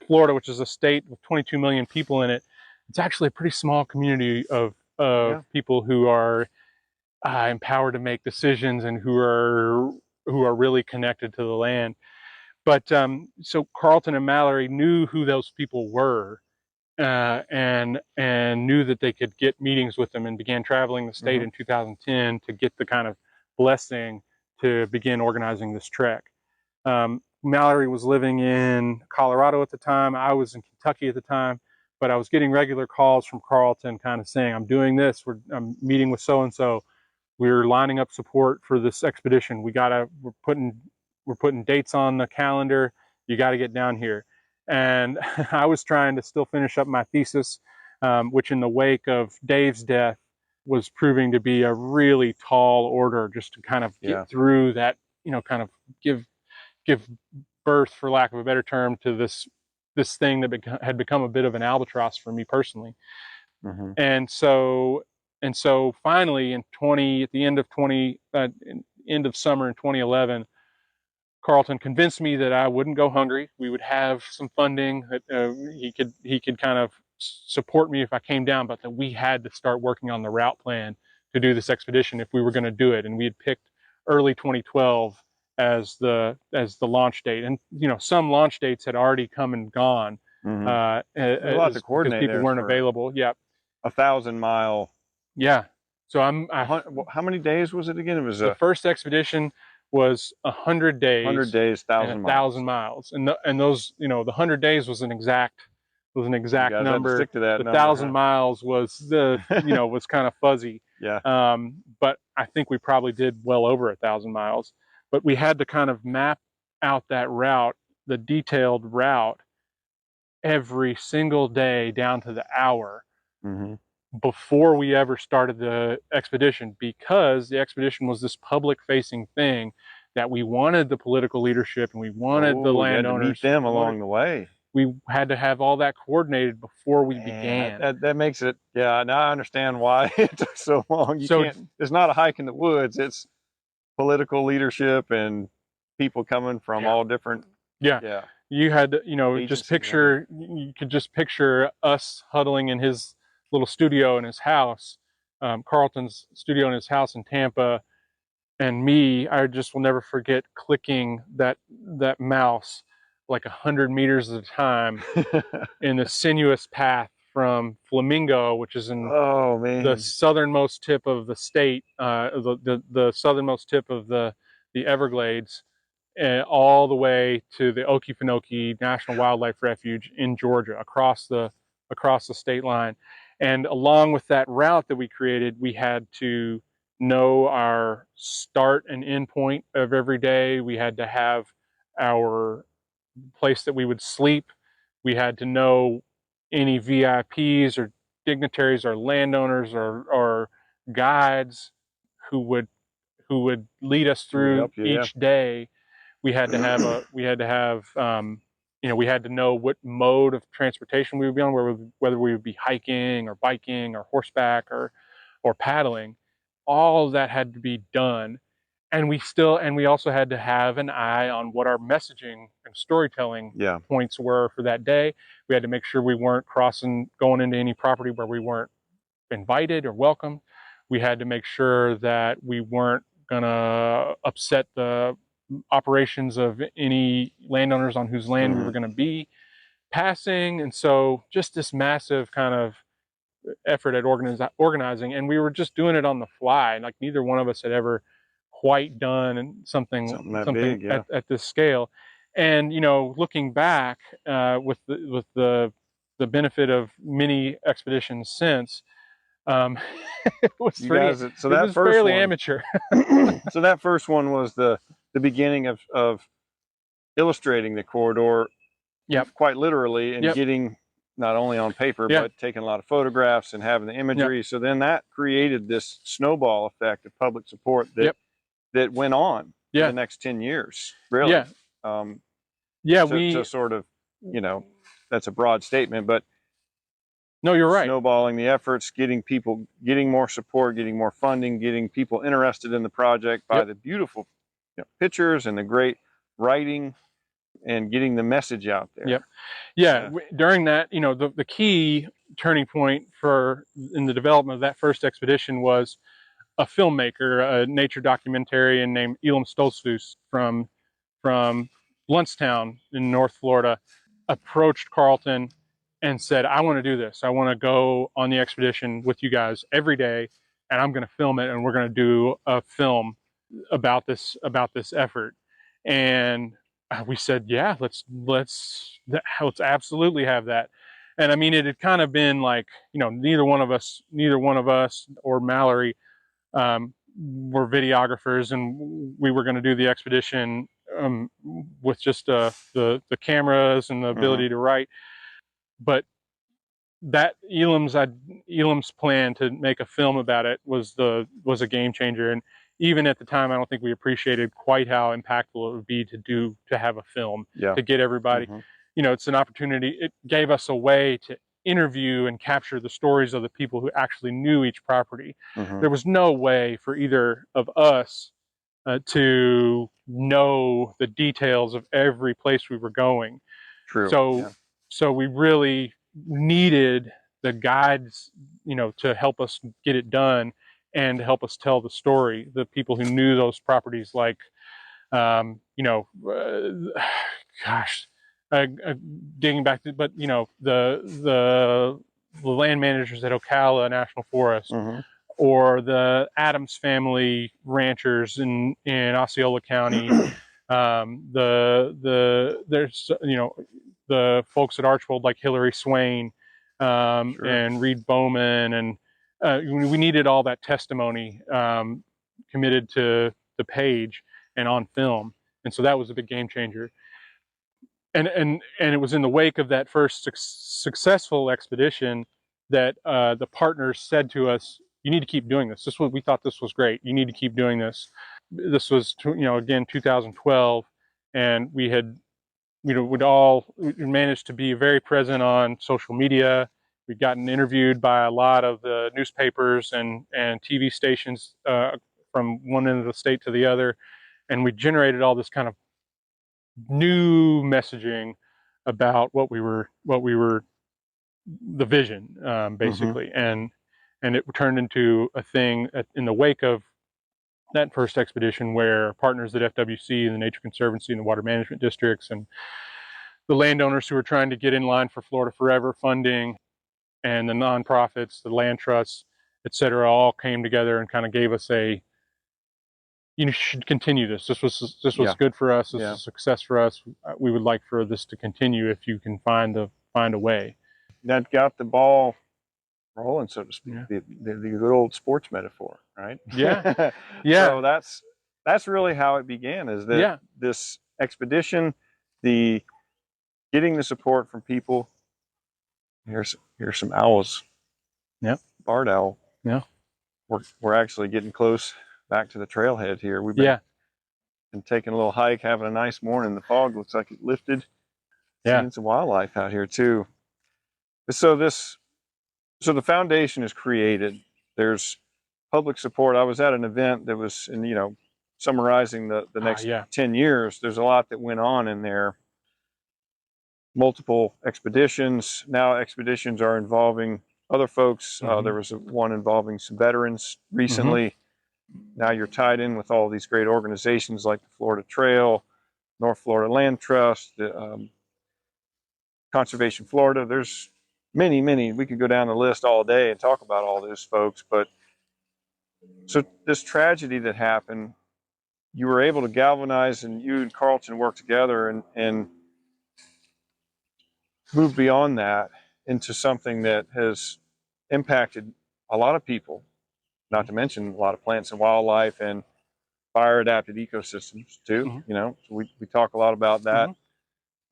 Florida, which is a state with 22 million people in it, it's actually a pretty small community of people who are empowered to make decisions and who are really connected to the land. But so Carlton and Mallory knew who those people were, and knew that they could get meetings with them, and began traveling the state in 2010 to get the kind of blessing to begin organizing this trek. Mallory was living in Colorado at the time. I was in Kentucky at the time, but I was getting regular calls from Carlton kind of saying, I'm doing this, I'm meeting with so-and-so. We're lining up support for this expedition. We're putting dates on the calendar. You got to get down here. And I was trying to still finish up my thesis, which in the wake of Dave's death was proving to be a really tall order, just to kind of get through that, kind of give birth, for lack of a better term, to this thing that had become a bit of an albatross for me personally. And so finally at the end of summer in 2011, Carlton convinced me that I wouldn't go hungry. We would have some funding that he could kind of support me if I came down, but that we had to start working on the route plan to do this expedition if we were going to do it. And we had picked early 2012 as the launch date. And some launch dates had already come and gone. A lot to coordinate because people weren't available. Yeah, 1,000-mile. Yeah. So how many days was it again? It was the first expedition was 100 days. 100 days, 1,000 miles. And those, the 100 days was an exact number. Stick to that. The 1,000 miles was was kind of fuzzy. Yeah. But I think we probably did well over 1,000 miles. But we had to kind of map out that route, the detailed route, every single day down to the hour. Before we ever started the expedition, because the expedition was this public-facing thing that we wanted the political leadership and we wanted the landowners to meet them along the way. We had to have all that coordinated before we began. That makes it, now I understand why it took so long. It's not a hike in the woods. It's political leadership and people coming from all different. Yeah. You had to, you could just picture us huddling in his little studio in his house, Carlton's studio in his house in Tampa, and me. I just will never forget clicking that mouse like 100 meters at a time in the sinuous path from Flamingo, which is in the southernmost tip of the state, the southernmost tip of the Everglades, all the way to the Okefenokee National Wildlife Refuge in Georgia, across the state line. And along with that route that we created, we had to know our start and end point of every day. We had to have our place that we would sleep. We had to know any VIPs or dignitaries or landowners or guides who would lead us through each day. We had to have we had to know what mode of transportation we would be on, whether we would be hiking or biking or horseback or paddling. All of that had to be done. And we also had to have an eye on what our messaging and storytelling points were for that day. We had to make sure we weren't going into any property where we weren't invited or welcomed. We had to make sure that we weren't gonna upset the operations of any landowners on whose land we were gonna be passing. And so just this massive kind of effort at organizing, and we were just doing it on the fly. Like neither one of us had ever quite done something big, at this scale. And looking back with the benefit of many expeditions since, it was fairly amateur. So that first one was the beginning of illustrating the corridor, quite literally, and getting not only on paper, but taking a lot of photographs and having the imagery. So then that created this snowball effect of public support that went on for the next 10 years, really. To sort of, that's a broad statement, but no, you're right. Snowballing the efforts, getting more support, getting more funding, getting people interested in the project by the beautiful pictures and the great writing, and getting the message out there. During that, the key turning point in the development of that first expedition was a filmmaker, a nature documentarian named Elam Stoltzfus from Bluntstown in North Florida, approached Carlton and said, I want to do this. I want to go on the expedition with you guys every day, and I'm going to film it, and we're going to do a film about this effort. And we said, yeah, let's absolutely have that. And I mean, it had kind of been like, neither one of us or Mallory were videographers, and we were going to do the expedition with just the cameras and the ability to write. But that Elam's plan to make a film about it was a game changer. And even at the time, I don't think we appreciated quite how impactful it would be to have a film, to get everybody. It's an opportunity. It gave us a way to interview and capture the stories of the people who actually knew each property. There was no way for either of us to know the details of every place we were going. So we really needed the guides, to help us get it done and to help us tell the story. The people who knew those properties, like, digging back to, but the land managers at Ocala National Forest, or the Adams family ranchers in Osceola County. There's the folks at Archbold like Hillary Swain and Reed Bowman, and we needed all that testimony committed to the page and on film, and so that was a big game changer. And it was in the wake of that first successful expedition that the partners said to us, "You need to keep doing this. We thought this was great. You need to keep doing this." This was again 2012, and we managed to be very present on social media. We'd gotten interviewed by a lot of the newspapers and TV stations from one end of the state to the other, and we generated all this kind of new messaging about what we were, the vision, basically, and it turned into a thing in the wake of that first expedition, where partners at FWC and the Nature Conservancy and the water management districts and the landowners who were trying to get in line for Florida Forever funding, and the nonprofits, the land trusts, et cetera, all came together and kind of gave us you should continue this. This was good for us. This is a success for us. We would like for this to continue if you can find a way. That got the ball rolling, so to speak. The good old sports metaphor, right? Yeah. So that's really how it began. Is that this expedition, the getting the support from people. Here's some owls. Yep. Barred owl. Yeah. We're actually getting close back to the trailhead here. We've been taking a little hike, having a nice morning. The fog looks like it lifted. Yeah. seeing some wildlife out here too. So the foundation is created. There's public support. I was at an event that was, summarizing the next Yeah. 10 years. There's a lot that went on in there. Multiple expeditions. Now expeditions are involving other folks. There was one involving some veterans recently. Now you're tied in with all these great organizations like the Florida Trail, North Florida Land Trust, Conservation Florida. There's many. We could go down the list all day and talk about all those folks. But so this tragedy that happened, you were able to galvanize, and you and Carlton work together and move beyond that into something that has impacted a lot of people, not to mention a lot of plants and wildlife and fire adapted ecosystems too. So we talk a lot about that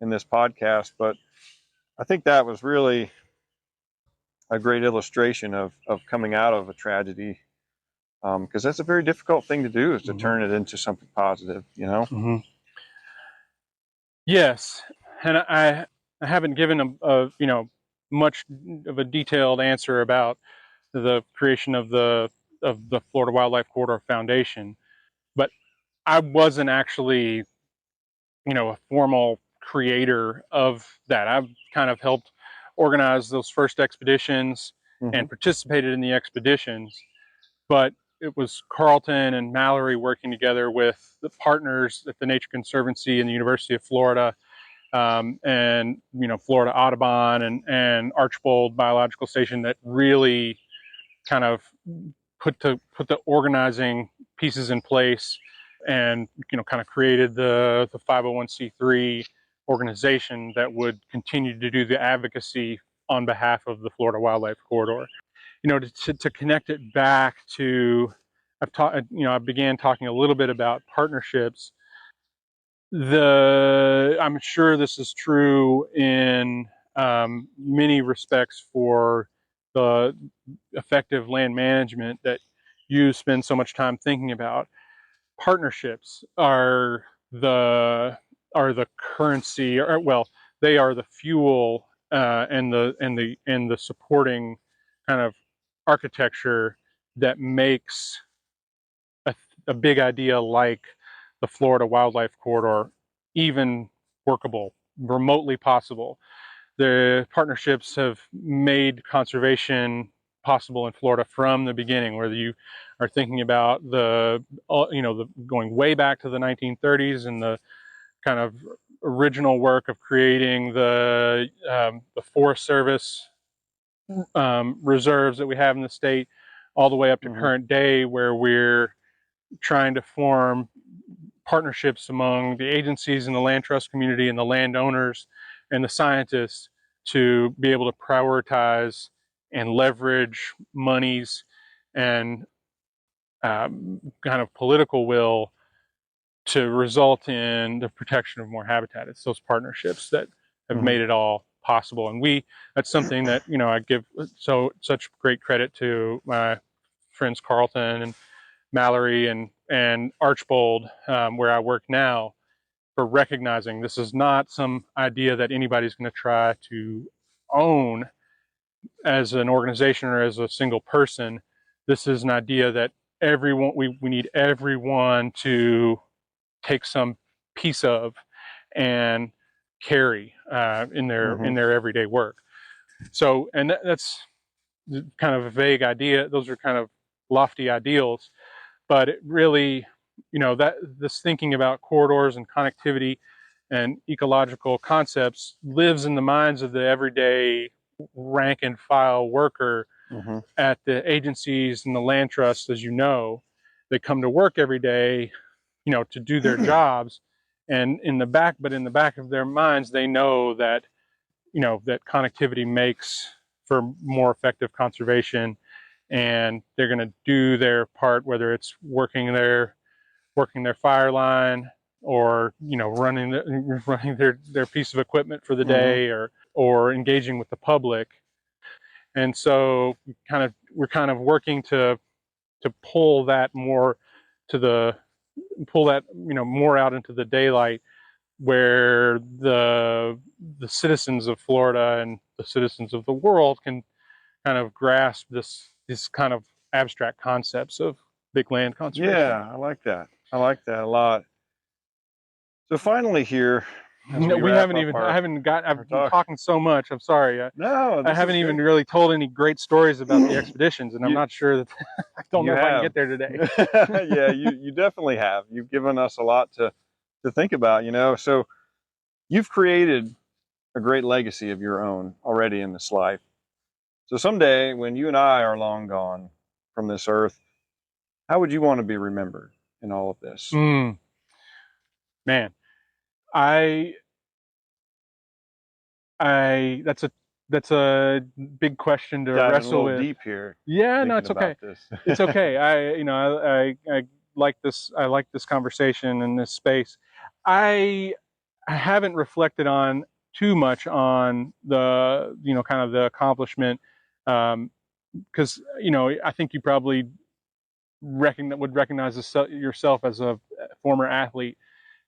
in this podcast, but I think that was really a great illustration of coming out of a tragedy, because that's a very difficult thing to do, is to turn it into something positive, Yes, and I haven't given a much of a detailed answer about the creation of the Florida Wildlife Corridor Foundation, but I wasn't actually a formal creator of that. I've kind of helped organize those first expeditions and participated in the expeditions, but it was Carlton and Mallory working together with the partners at the Nature Conservancy and the University of Florida, and Florida Audubon and Archbold Biological Station, that really kind of put the organizing pieces in place, and kind of created the 501c3 organization that would continue to do the advocacy on behalf of the Florida Wildlife Corridor. To connect it back to, I began talking a little bit about partnerships. I'm sure this is true in many respects for the effective land management that you spend so much time thinking about. Partnerships are the currency, or well, they are the fuel, and the supporting kind of architecture that makes a big idea like the Florida Wildlife Corridor even workable, remotely possible. The partnerships have made conservation possible in Florida from the beginning, whether you are thinking about the going way back to the 1930s and the kind of original work of creating the Forest Service reserves that we have in the state, all the way up to current day, where we're trying to form partnerships among the agencies and the land trust community and the landowners and the scientists to be able to prioritize and leverage monies and kind of political will to result in the protection of more habitat. It's those partnerships that have made it all possible. And that's something that, I give such great credit to my friends Carlton and Mallory and Archbold, where I work now, for recognizing this is not some idea that anybody's going to try to own as an organization or as a single person. This is an idea that we need everyone to take some piece of and carry in their everyday work. So, and that's kind of a vague idea. Those are kind of lofty ideals, but it really, that this thinking about corridors and connectivity and ecological concepts lives in the minds of the everyday rank and file worker at the agencies and the land trusts, as they come to work every day, to do their jobs. And in the back of their minds, they know that, that connectivity makes for more effective conservation, and they're going to do their part, whether it's working their fire line, or running their piece of equipment for the day, or engaging with the public. And so we're kind of working to pull that more more out into the daylight where the citizens of Florida and the citizens of the world can kind of grasp this kind of abstract concepts of big land conservation. Yeah, I like that. I like that a lot. So finally here, as We haven't even, our, I've been talking so much. I'm sorry. I haven't even really told any great stories about the expeditions, and I'm not sure that, I don't know if I can get there today. Yeah, you definitely have. You've given us a lot to think about, you know. So you've created a great legacy of your own already in this life. So someday when you and I are long gone from this earth, how would you want to be remembered in all of this? Man, that's a big question to wrestle with. Deep here. Yeah, no, it's okay. It's okay. I like this. I like this conversation and this space. I haven't reflected on too much on the, kind of the accomplishment, because I think you probably would recognize yourself as a former athlete.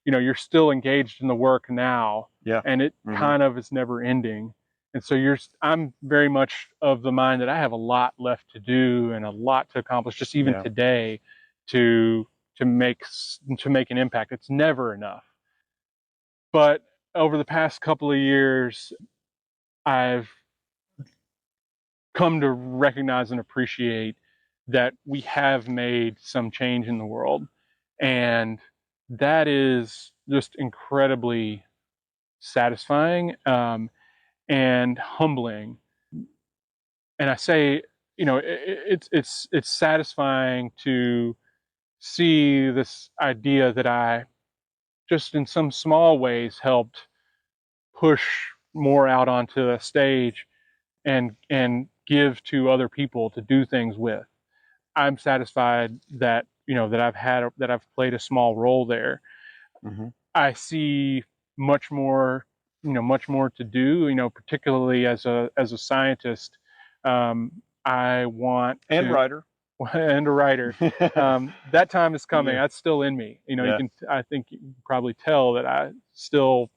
You're still engaged in the work now, and it kind of is never ending. And so I'm very much of the mind that I have a lot left to do and a lot to accomplish, just even today, to make an impact. It's never enough. But over the past couple of years, I've come to recognize and appreciate that we have made some change in the world, and that is just incredibly satisfying, and humbling. And I say, it's satisfying to see this idea that I just in some small ways helped push more out onto the stage and give to other people to do things with. I'm satisfied that that I've played a small role there. I see much more to do, particularly as a scientist. I want and to, writer and a writer. That time is coming. That's still in me. I think you can probably tell that I still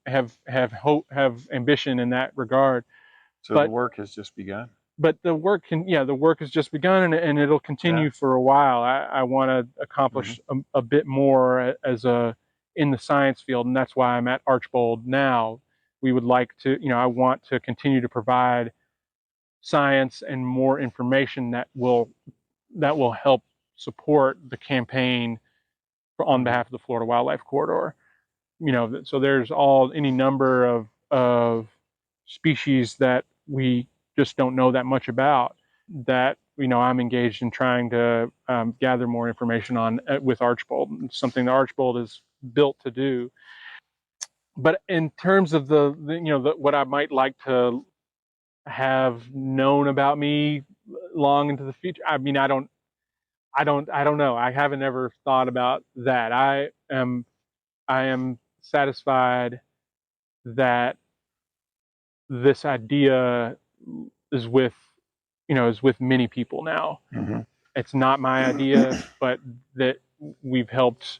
have hope, have ambition in that regard. So the work has just begun. But the work has just begun, and it'll continue for a while. I want to accomplish a bit more in the science field, and that's why I'm at Archbold now. We would like to, I want to continue to provide science and more information that will help support the campaign on behalf of the Florida Wildlife Corridor. So there's any number of species that we just don't know that much about, that I'm engaged in trying to gather more information on with Archbold. It's something that Archbold is built to do. But in terms of what I might like to have known about me long into the future, I mean, I don't know. I haven't ever thought about that. I am satisfied that this idea is with many people now. It's not my idea, but that we've helped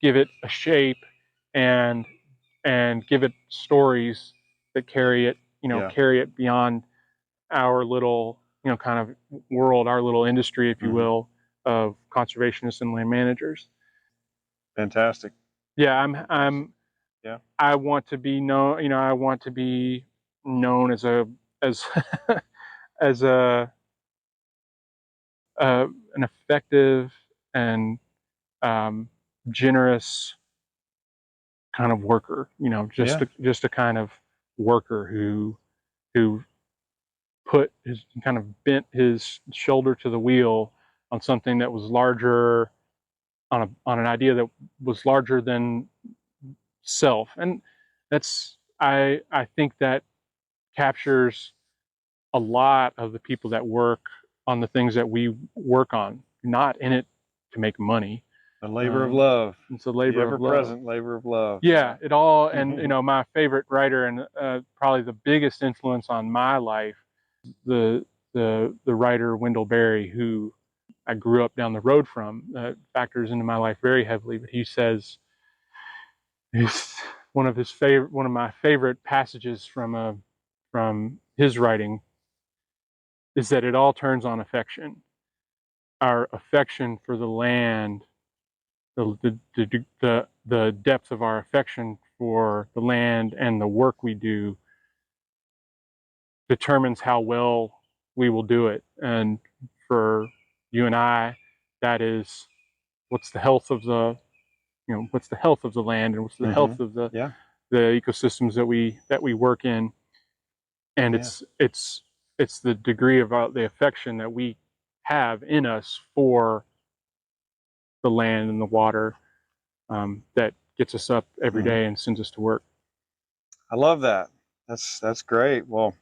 give it a shape and give it stories that carry it beyond our little kind of world, our little industry, if you will, of conservationists and land managers. Fantastic. Yeah, I want to be known. I want to be known as as an effective and generous kind of worker. Just a kind of worker who bent his shoulder to the wheel on something that was larger, on an idea that was larger than self. And that's, I think that captures a lot of the people that work on the things that we work on, not in it to make money. A labor of love. It's a labor of love. Ever-present labor of love. Yeah, it all, and my favorite writer and probably the biggest influence on my life, the writer Wendell Berry, who I grew up down the road from, factors into my life very heavily. But he says, one of my favorite passages from his writing is that it all turns on affection. Our affection for the land, the depth of our affection for the land and the work we do determines how well we will do it. And for you and I, that is what's the health of the what's the health of the land, and what's the health of the ecosystems that we work in. And it's the degree of the affection that we have in us for the land and the water that gets us up every day and sends us to work. I love that. That's great. Well,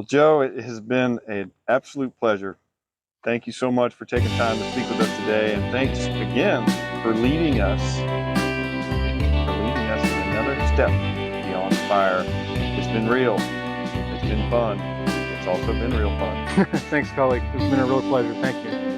Joe, it has been an absolute pleasure. Thank you so much for taking time to speak with us today, and thanks again for leading us in another step beyond the fire. It's been real. It's been fun. It's also been real fun. Thanks, Cully. It's been a real pleasure. Thank you.